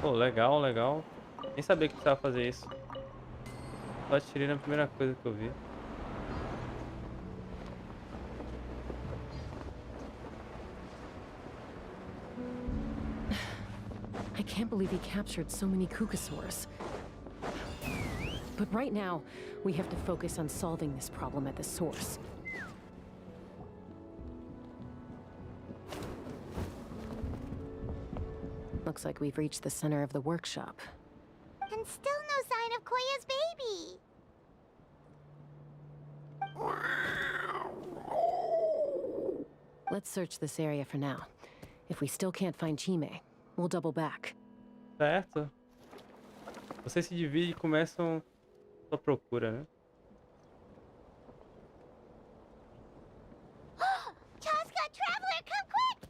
Pô, legal, legal. Nem sabia que precisava fazer isso. Só atirei na primeira coisa que eu vi. I can't believe he captured so many Kukasaurs. But right now, we have to focus on solving this problem at the source. Looks like we've reached the center of the workshop. And still no sign of Coilla's baby. Let's search this area for now. If we still can't find Chime, we'll double back. Certo. Vocês se dividem e começam sua procura, né? Chaska, Traveler, come quick!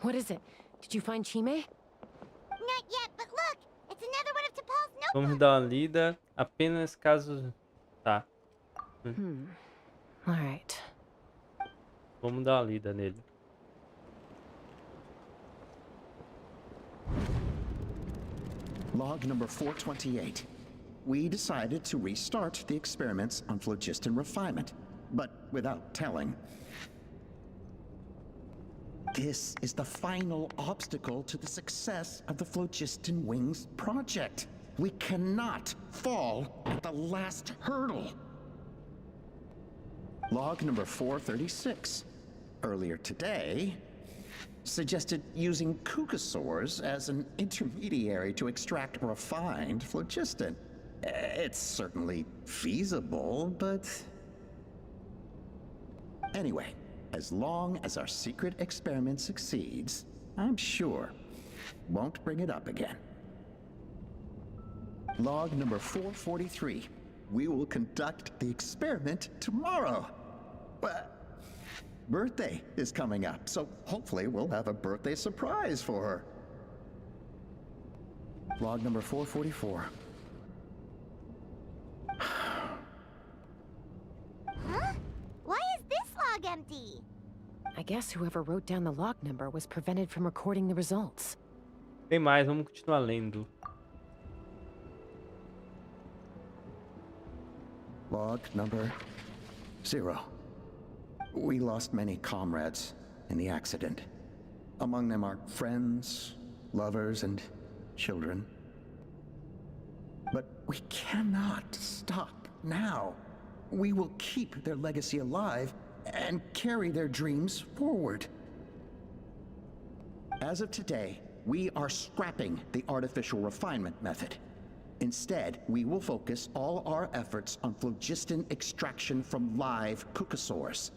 What is it? Did you find Chime? Not yet, but look! It's another one of T'Pol's notebooks! Vamos dar uma lida apenas caso... Tá. Alright. Vamos dar uma lida nele. Log number 428. We decided to restart the experiments on phlogiston refinement, but without telling. This is the final obstacle to the success of the Phlogiston Wings project. We cannot fall at the last hurdle. Log number 436. Earlier today, suggested using Kukasaurs as an intermediary to extract refined phlogiston. It's certainly feasible, but... Anyway, as long as our secret experiment succeeds, I'm sure won't bring it up again. Log number 443. We will conduct the experiment tomorrow. But birthday is coming up, so hopefully we'll have a birthday surprise for her. Log number 444. Huh? Why is this log empty? I guess whoever wrote down the log number was prevented from recording the results. Tem mais, vamos continuar lendo. Log number 0. We lost many comrades in the accident. Among them are friends, lovers, and children. But we cannot stop now. We will keep their legacy alive and carry their dreams forward. As of today, we are scrapping the artificial refinement method. Instead, we will focus all our efforts on phlogiston extraction from live Kukasaurs.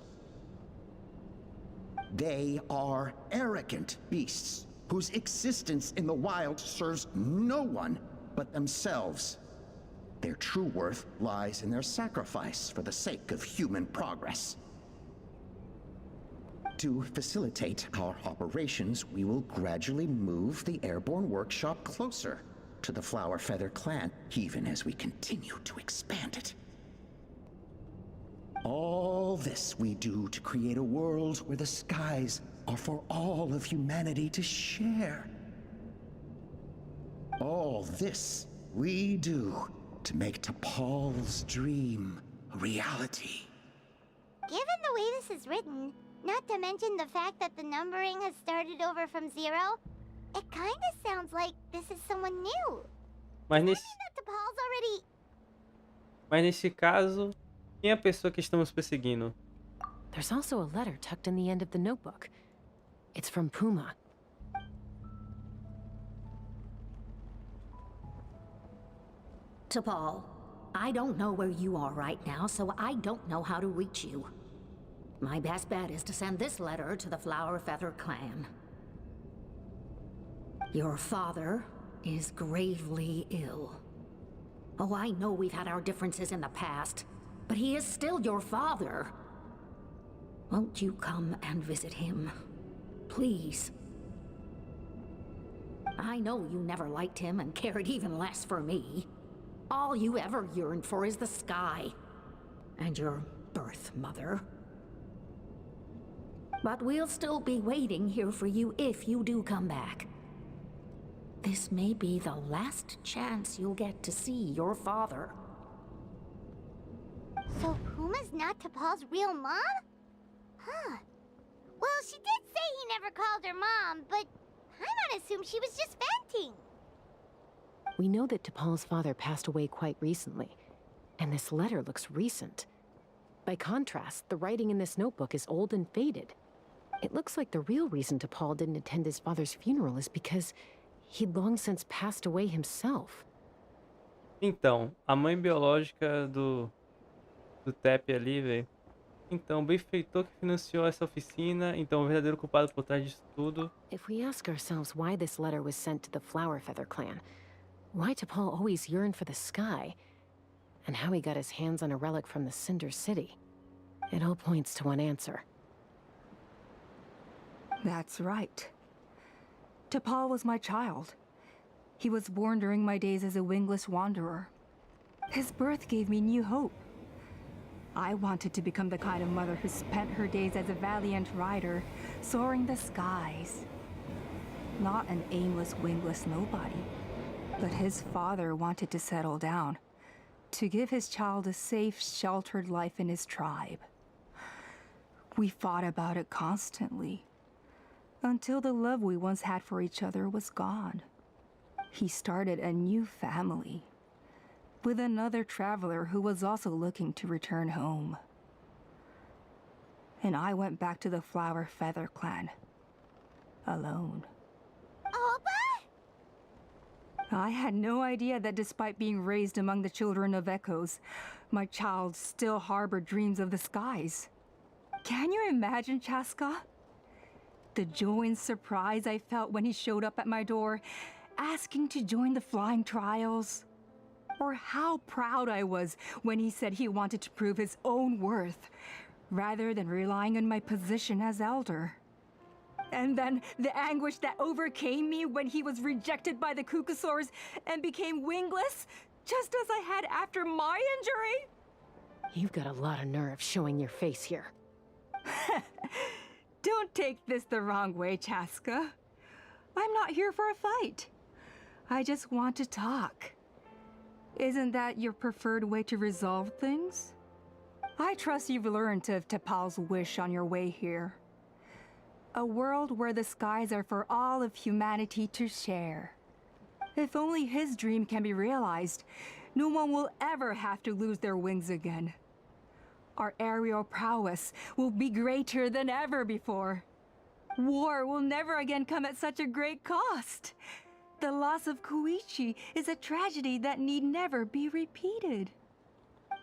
They are arrogant beasts whose existence in the wild serves no one but themselves. Their true worth lies in their sacrifice for the sake of human progress. To facilitate our operations, we will gradually move the airborne workshop closer to the Flower Feather clan, even as we continue to expand it. All this we do to create a world where the skies are for all of humanity to share. All this we do to make T'Pol's dream a reality. Given the way this is written, not to mention the fact that the numbering has started over from 0, it kinda sounds like this is someone new. Mas nesse, That T'Pol's already... mas nesse caso, quem é a pessoa que estamos perseguindo? There's also a letter tucked in the end of the notebook. It's from Puma. T'Pol, I don't know where you are right now, so I don't know how to reach you. My best bet is to send this letter to the Flower Feather clan. Your father is gravely ill. Oh, I know we've had our differences in the past, but he is still your father. Won't you come and visit him? Please. I know you never liked him and cared even less for me. All you ever yearned for is the sky. And your birth mother. But we'll still be waiting here for you if you do come back. This may be the last chance you'll get to see your father. So Puma's not T'Pol's real mom? Huh. Well, she did say he never called her mom, but I might assume she was just venting. We know that T'Pol's father passed away quite recently, and this letter looks recent. By contrast, the writing in this notebook is old and faded. It looks like the real reason T'Pol didn't attend his father's funeral is because he'd long since passed away himself. Então, a mãe biológica do Tep ali, velho. Então, o benfeitor que financiou essa oficina, então o verdadeiro culpado por trás disso tudo. If we ask ourselves why this letter was sent to the Flower Feather clan, why T'Pol always yearned for the sky, and how he got his hands on a relic from the Cinder City, it all points to one answer. That's right. T'Pol was my child. He was born during my days as a wingless wanderer. His birth gave me new hope. I wanted to become the kind of mother who spent her days as a valiant rider, soaring the skies. Not an aimless, wingless nobody. But his father wanted to settle down, to give his child a safe, sheltered life in his tribe. We fought about it constantly, until the love we once had for each other was gone. He started a new family, with another traveler who was also looking to return home. And I went back to the Flower Feather clan, alone. I had no idea that despite being raised among the children of echoes, my child still harbored dreams of the skies. Can you imagine, Chaska? The joy and surprise I felt when he showed up at my door, asking to join the flying trials. Or how proud I was when he said he wanted to prove his own worth, rather than relying on my position as elder. And then the anguish that overcame me when he was rejected by the Kukusaurs and became wingless, just as I had after my injury. You've got a lot of nerve showing your face here. Don't take this the wrong way, Chaska. I'm not here for a fight. I just want to talk. Isn't that your preferred way to resolve things? I trust you've learned of T'Pol's wish on your way here. A world where the skies are for all of humanity to share. If only his dream can be realized, no one will ever have to lose their wings again. Our aerial prowess will be greater than ever before. War will never again come at such a great cost. The loss of Koichi is a tragedy that need never be repeated.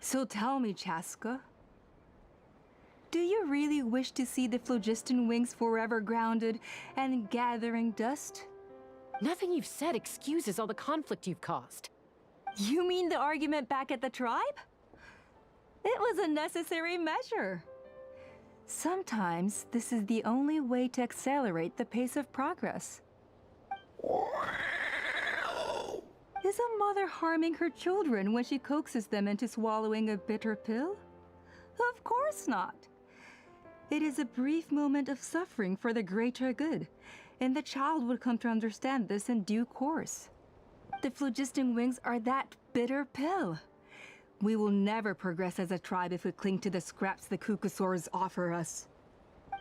So tell me, Chaska, do you really wish to see the phlogiston wings forever grounded and gathering dust? Nothing you've said excuses all the conflict you've caused. You mean the argument back at the tribe? It was a necessary measure. Sometimes this is the only way to accelerate the pace of progress. Is a mother harming her children when she coaxes them into swallowing a bitter pill? Of course not. It is a brief moment of suffering for the greater good, and the child would come to understand this in due course. The phlogiston wings are that bitter pill. We will never progress as a tribe if we cling to the scraps the Kukusaurs offer us.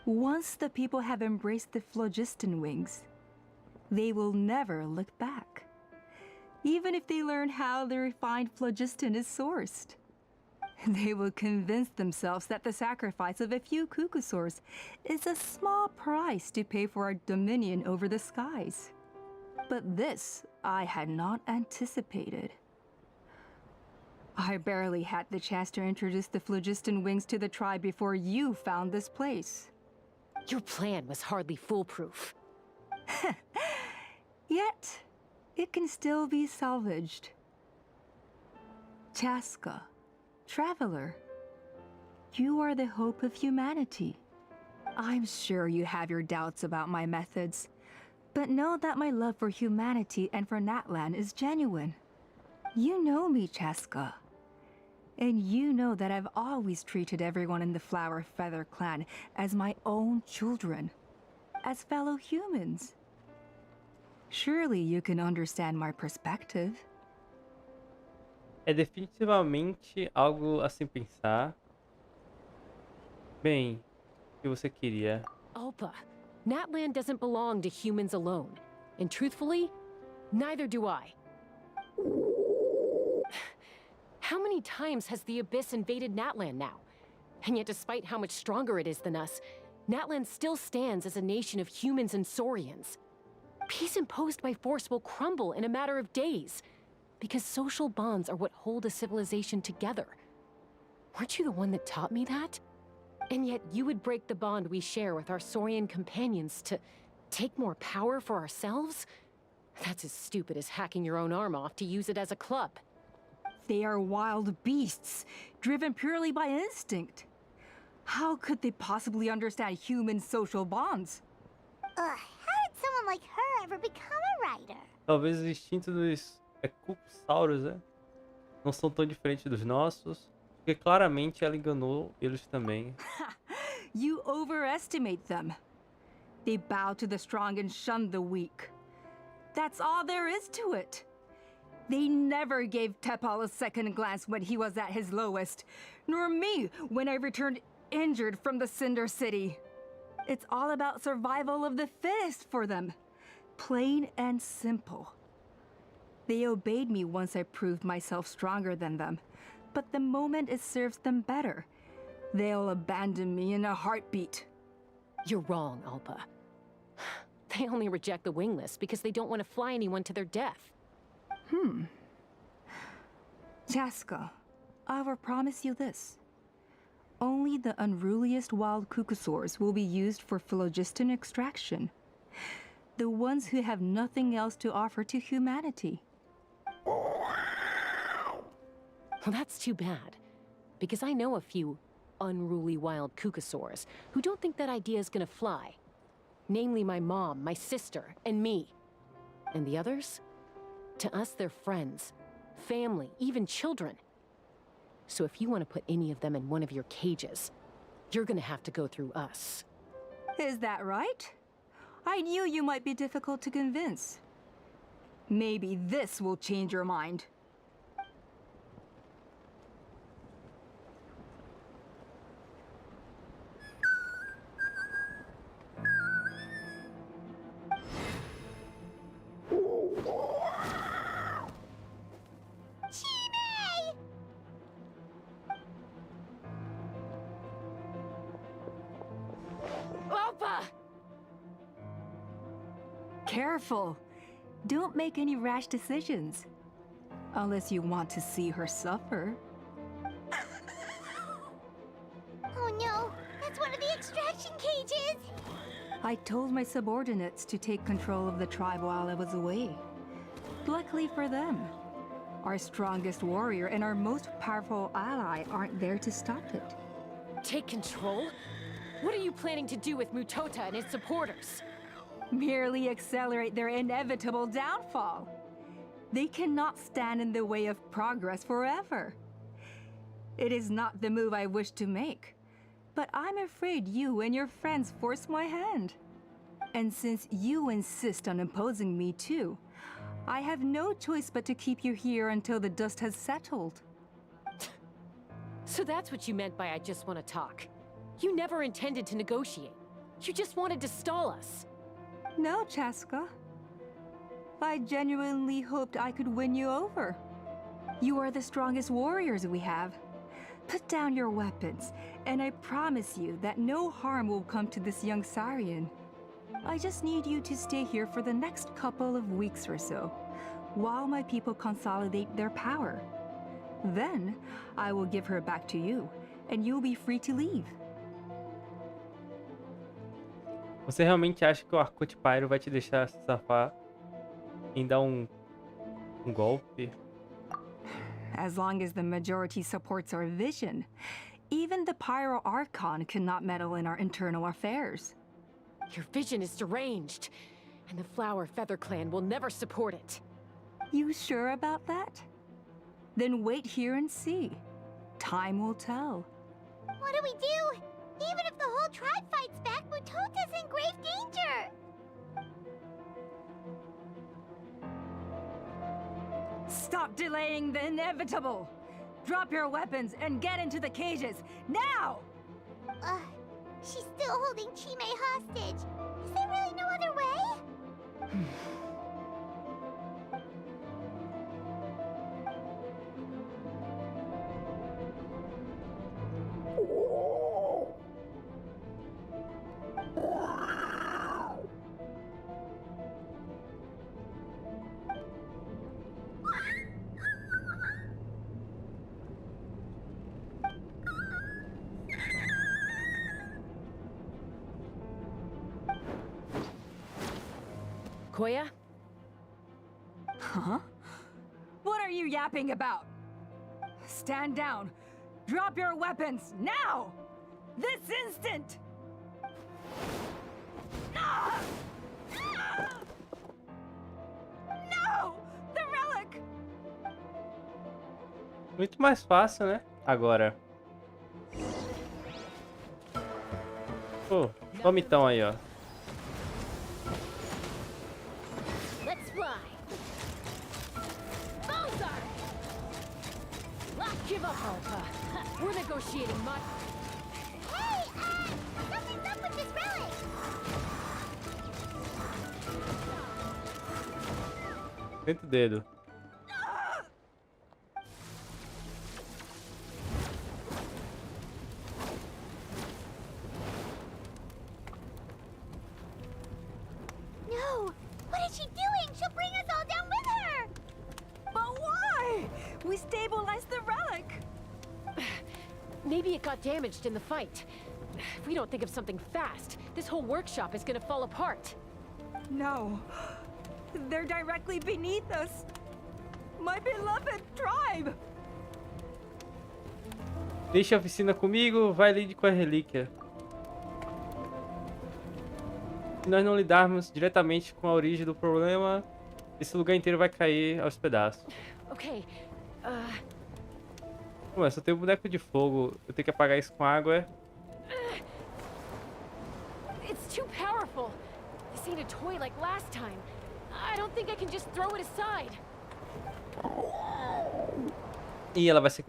Once the people have embraced the phlogiston wings, they will never look back. Even if they learn how the refined phlogiston is sourced. They will convince themselves that the sacrifice of a few Kukusaurs is a small price to pay for our dominion over the skies. But this I had not anticipated. I barely had the chance to introduce the phlogiston wings to the tribe before you found this place. Your plan was hardly foolproof. Yet, it can still be salvaged. Chaska, traveler, you are the hope of humanity. I'm sure you have your doubts about my methods, but know that my love for humanity and for Natlan is genuine. You know me, Chaska. And you know that I've always treated everyone in the Flower Feather clan as my own children, as fellow humans. Surely you can understand my perspective. É definitivamente algo a se pensar. Bem, o que você queria? Alpa, Natlan doesn't belong to humans alone. And truthfully, neither do I. How many times has the Abyss invaded Natlan now? And yet despite how much stronger it is than us, Natlan still stands as a nation of humans and Saurians. Peace imposed by force will crumble in a matter of days, because social bonds are what hold a civilization together. Weren't you the one that taught me that? And yet you would break the bond we share with our Saurian companions to take more power for ourselves? That's as stupid as hacking your own arm off to use it as a club. They are wild beasts, driven purely by instinct. How could they possibly understand human social bonds? How did someone like her ever become a writer? Talvez os instintos dos Kukusauros, né? Não são tão diferentes dos nossos, porque claramente ela enganou eles também. You overestimate them. They bow to the strong and shun the weak. That's all there is to it. They never gave Tepal a second glance when he was at his lowest, nor me when I returned injured from the Cinder City. It's all about survival of the fittest for them. Plain and simple. They obeyed me once I proved myself stronger than them, but the moment it serves them better, they'll abandon me in a heartbeat. You're wrong, Alpa. They only reject the wingless because they don't want to fly anyone to their death. Chaska, I will promise you this. Only the unruliest wild Kukusaurs will be used for phlogiston extraction. The ones who have nothing else to offer to humanity. Well, that's too bad. Because I know a few unruly wild Kukusaurs who don't think that idea is gonna fly. Namely my mom, my sister, and me. And the others? To us, they're friends, family, even children. So if you want to put any of them in one of your cages, you're gonna have to go through us. Is that right? I knew you might be difficult to convince. Maybe this will change your mind. Careful. Don't make any rash decisions. Unless you want to see her suffer. Oh no, that's one of the extraction cages! I told my subordinates to take control of the tribe while I was away. Luckily for them, our strongest warrior and our most powerful ally aren't there to stop it. Take control? What are you planning to do with Mutota and his supporters? Merely accelerate their inevitable downfall. They cannot stand in the way of progress forever. It is not the move I wish to make, but I'm afraid you and your friends force my hand. And since you insist on imposing me too, I have no choice but to keep you here until the dust has settled. So that's what you meant by I just want to talk. You never intended to negotiate. You just wanted to stall us. No, Chaska. I genuinely hoped I could win you over. You are the strongest warriors we have. Put down your weapons, and I promise you that no harm will come to this young Sarian. I just need you to stay here for the next couple of weeks or so, while my people consolidate their power. Then, I will give her back to you, and you'll be free to leave. Você realmente acha que o Arcute Pyro vai te deixar se safar em dar golpe? As long as the majority supports our vision, even the Pyro Archon cannot meddle in our internal affairs. Your vision is deranged, and the Flower Feather Clan will never support it. You sure about that? Then wait here and see. Time will tell. What do we do? Even if the whole tribe fights back, Mutota's in grave danger! Stop delaying the inevitable! Drop your weapons and get into the cages, now! She's still holding Chime hostage. Is there really no other way? Coalla? Huh? What are you yapping about? Stand down. Drop your weapons, now! This instant! Ah! Ah! No! The relic! Muito mais fácil, né? Agora. Pô, toma então aí, ó. Let's fly. Bullseye! Give up, Alpha. We're negotiating my... Hey, something's up with this relic! Senta o dedo. No! What is she doing? She'll bring us all down with her! But why? We stabilized the relic! Maybe it got damaged in the fight. If we don't think of something fast, this whole workshop is gonna fall apart. No. They're directly beneath us. My beloved tribe! Deixa a oficina comigo, vai lide com a relíquia. Se nós não lidarmos diretamente com a origem do problema, esse lugar inteiro vai cair aos pedaços. Okay, Ué, só tem um boneco de fogo. Eu tenho que apagar isso com água, it's too powerful. This ain't a toy like last time. I don't think I can just throw it aside. E ela vai se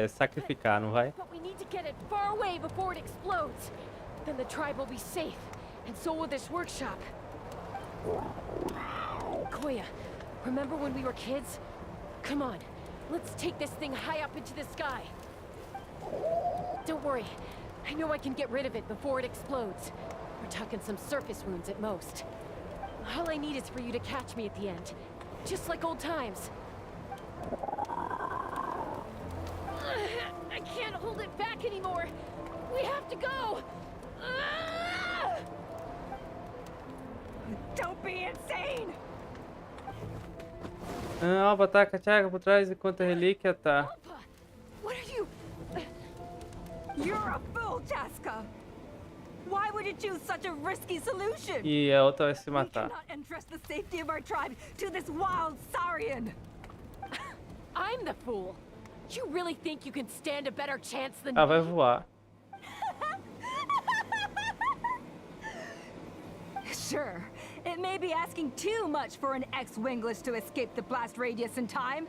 sacrificar, não vai? But we need to get it far away before it explodes. Then the tribe will be safe, and so will this workshop. Coalla, remember when we were kids? Come on, let's take this thing high up into the sky. Don't worry, I know I can get rid of it before it explodes. We're talking some surface wounds at most. All I need is for you to catch me at the end, just like old times. I can't hold it back anymore. We have to go. Don't be insane! Ah, Alba ataca a Thiago por trás enquanto a relíquia tá. What are you... You're a fool, Chaska! Why would you choose such a risky solution? E a outra vai se We matar. cannot entrust the safety of our tribe to this wild Sarian! I'm the fool. You really think you can stand a better chance than Ah, vai voar. Sure, it may be asking too much for an ex-wingless to escape the blast radius in time.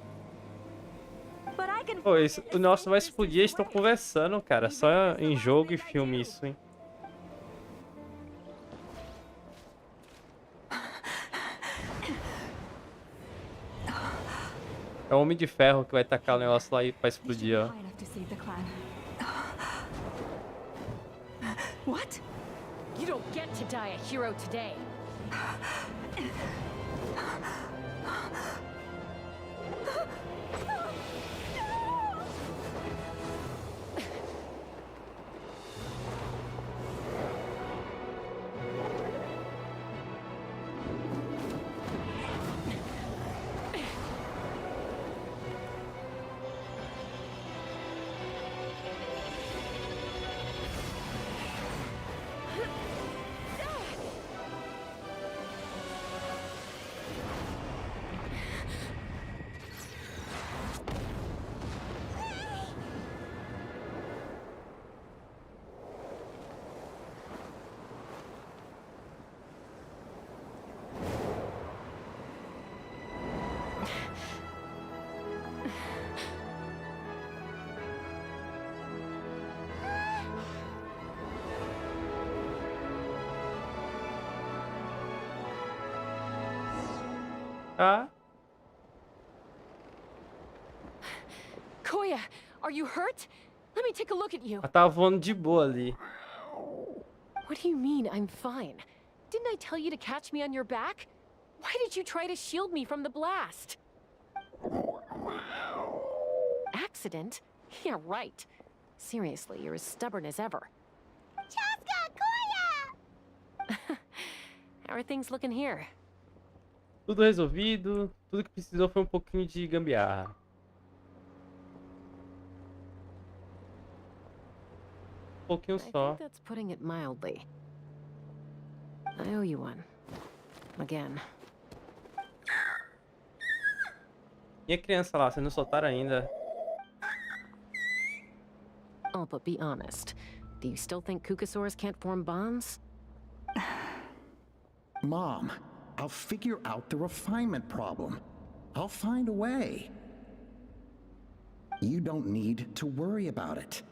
But I Pô, o nosso vai explodir, eles estão conversando, cara. Só em jogo e filme isso, hein? É o Homem de Ferro que vai tacar o negócio lá e pra explodir, ó. What? You don't get to die a hero today. Ah, Coalla, are you hurt? Let me take a look at you. ela tava voando de boa ali. What do you mean, I'm fine? Didn't I tell you to catch me on your back? Why did you try to shield me from the blast? Accident? Yeah, right. Seriously, you're as stubborn as ever. Chaska, Coalla! How are things looking here? Tudo resolvido, tudo que precisou foi um pouquinho de gambiarra. Um pouquinho I só. think that's putting it mildly. I owe you one. Again. E a criança lá, vocês não soltaram ainda? Oh, but be honest. Do you still think Kukasaurs can't form bonds? Mom, I'll figure out the refinement problem. I'll find a way. You don't need to worry about it.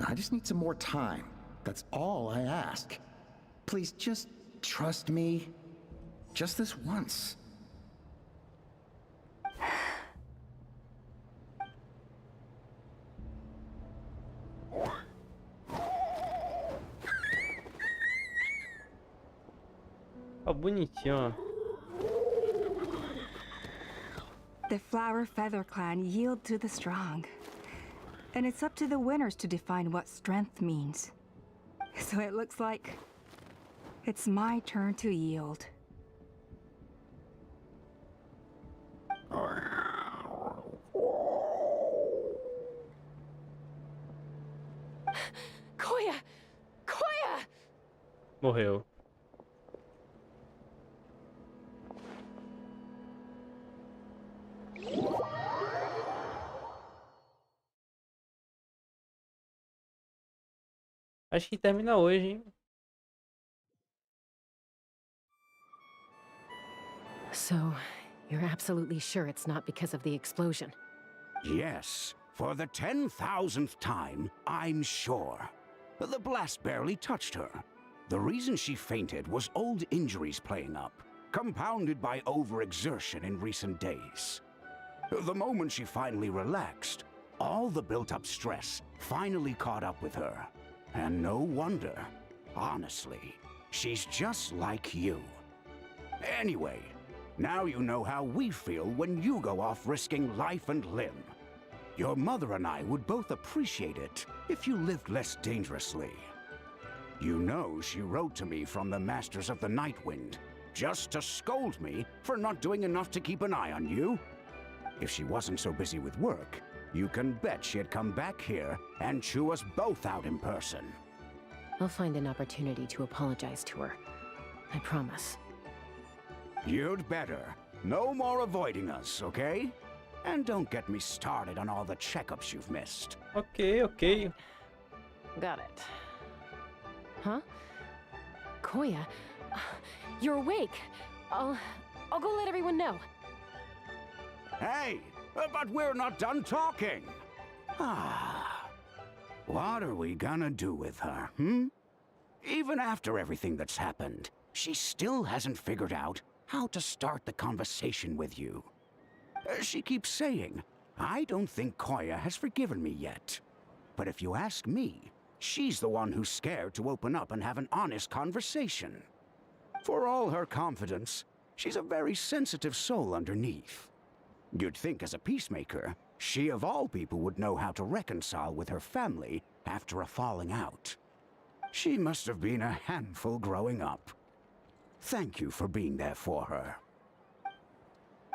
I just need some more time. That's all I ask. Please just trust me. Just this once. Ó, bonitinho, ó. The Flower Feather Clan yield to the strong. And it's up to the winners to define what strength means. So it looks like it's my turn to yield. Coalla! Coalla! Morreu. Acho que termina hoje, hein? So, you're absolutely sure it's not because of the explosion? Yes, for the 10,000th time, I'm sure. The blast barely touched her. The reason she fainted was old injuries playing up, compounded by overexertion in recent days. The moment she finally relaxed, all the built-up stress finally caught up with her. And no wonder. Honestly, she's just like you. Anyway, now you know how we feel when you go off risking life and limb. Your mother and I would both appreciate it if you lived less dangerously. You know she wrote to me from the Masters of the Nightwind, just to scold me for not doing enough to keep an eye on you. If she wasn't so busy with work, you can bet she'd come back here and chew us both out in person. I'll find an opportunity to apologize to her. I promise. You'd better. No more avoiding us, okay? And don't get me started on all the checkups you've missed. Ok, ok. Got it. Huh? Coalla, you're awake. I'll go let everyone know. Hey, But we're not done talking. What are we gonna do with her, Even after everything that's happened, she still hasn't figured out how to start the conversation with you. She keeps saying, I don't think Coalla has forgiven me yet. But if you ask me, she's the one who's scared to open up and have an honest conversation. For all her confidence, she's a very sensitive soul underneath. You'd think as a peacemaker, she of all people would know how to reconcile with her family after a falling out. She must have been a handful growing up. Thank you for being there for her.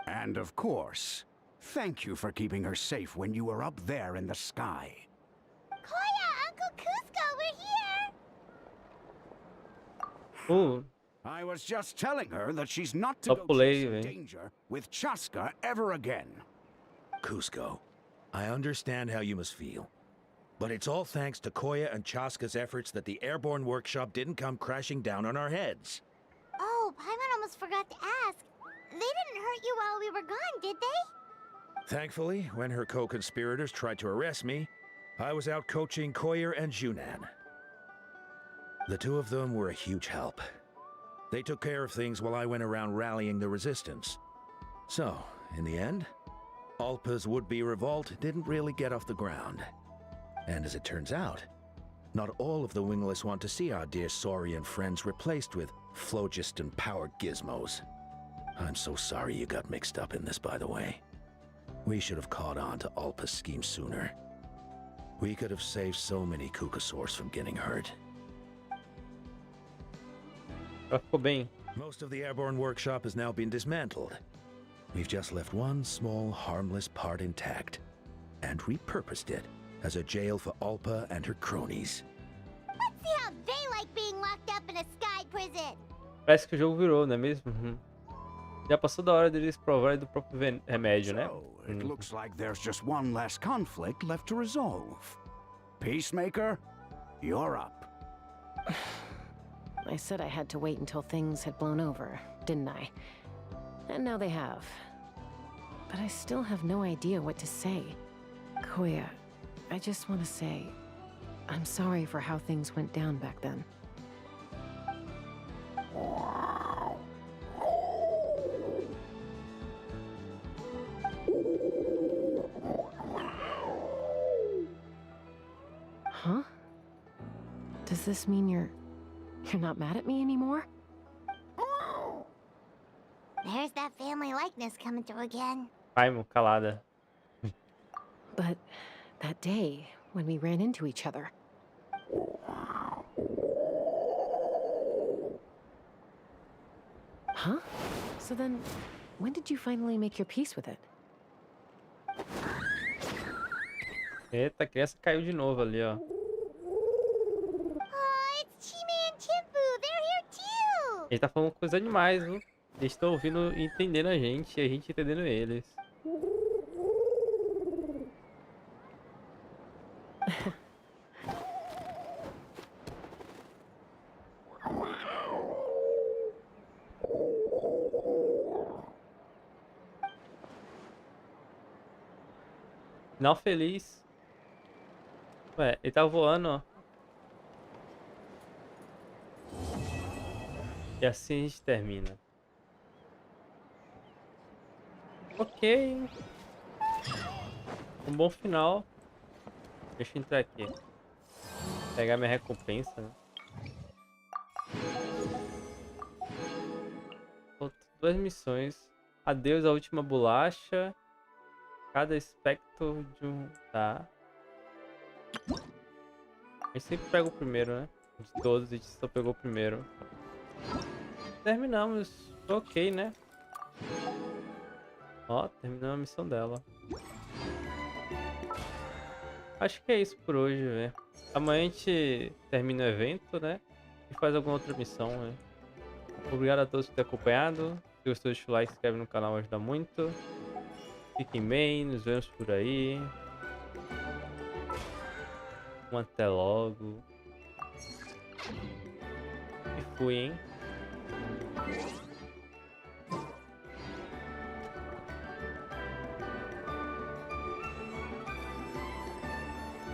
And of course, thank you for keeping her safe when you were up there in the sky. Coalla, Uncle Cusco, we're here! Ooh, I was just telling her that she's not to só go pulei, chasing velho. danger with Chaska ever again. Cusco, I understand how you must feel. But it's all thanks to Coalla and Chaska's efforts that the airborne workshop didn't come crashing down on our heads. Oh, Paimon almost forgot to ask. They didn't hurt you while we were gone, did they? Thankfully, when her co-conspirators tried to arrest me, I was out coaching Coalla and Junan. The two of them were a huge help. They took care of things while I went around rallying the resistance. So, in the end, Alpa's would-be revolt didn't really get off the ground. And as it turns out, not all of the wingless want to see our dear Saurian friends replaced with phlogiston-powered gizmos. I'm so sorry you got mixed up in this, by the way. We should have caught on to Alpa's scheme sooner. We could have saved so many Kukasaurs from getting hurt. Ela ficou bem. Most of the airborne workshop has now been dismantled. We've just left one small, harmless part intact, and repurposed it as a jail for Alpa and her cronies. Let's see how they like being locked up in a sky prison. Parece que o jogo virou, não é mesmo? Já passou da hora deles provarem do próprio remédio, né? So, it looks like there's just one less conflict left to resolve. Peacemaker, you're up. I said I had to wait until things had blown over, didn't I? And now they have. But I still have no idea what to say. Coalla, I just want to say, I'm sorry for how things went down back then. Huh? Does this mean you're not mad at me anymore? There's that family likeness coming through again. Paimon, calada. But that day, when we ran into each other. Huh? So then, when did you finally make your peace with it? Eita, a criança caiu de novo ali, ó. Oh, it's Chime and Chimpu. They're here too. Ele tá falando com os animais, viu? Eles estão ouvindo e entendendo a gente entendendo eles. Final feliz. Ué, ele tá voando, ó. E assim a gente termina. Ok. Um bom final. Deixa eu entrar aqui. Pegar minha recompensa, né? Faltam 2 missões. Adeus à última bolacha. Cada espectro de um... Tá. A gente sempre pega o primeiro, né? De todos, a gente só pegou o primeiro. Terminamos. Ok, né? Ó, terminamos a missão dela. Acho que é isso por hoje, velho. Amanhã a gente termina o evento, né? E faz alguma outra missão, né? Obrigado a todos por terem acompanhado. Se gostou, deixa o like, se inscreve no canal, ajuda muito. Fiquem bem, nos vemos por aí. Até logo. E fui, hein?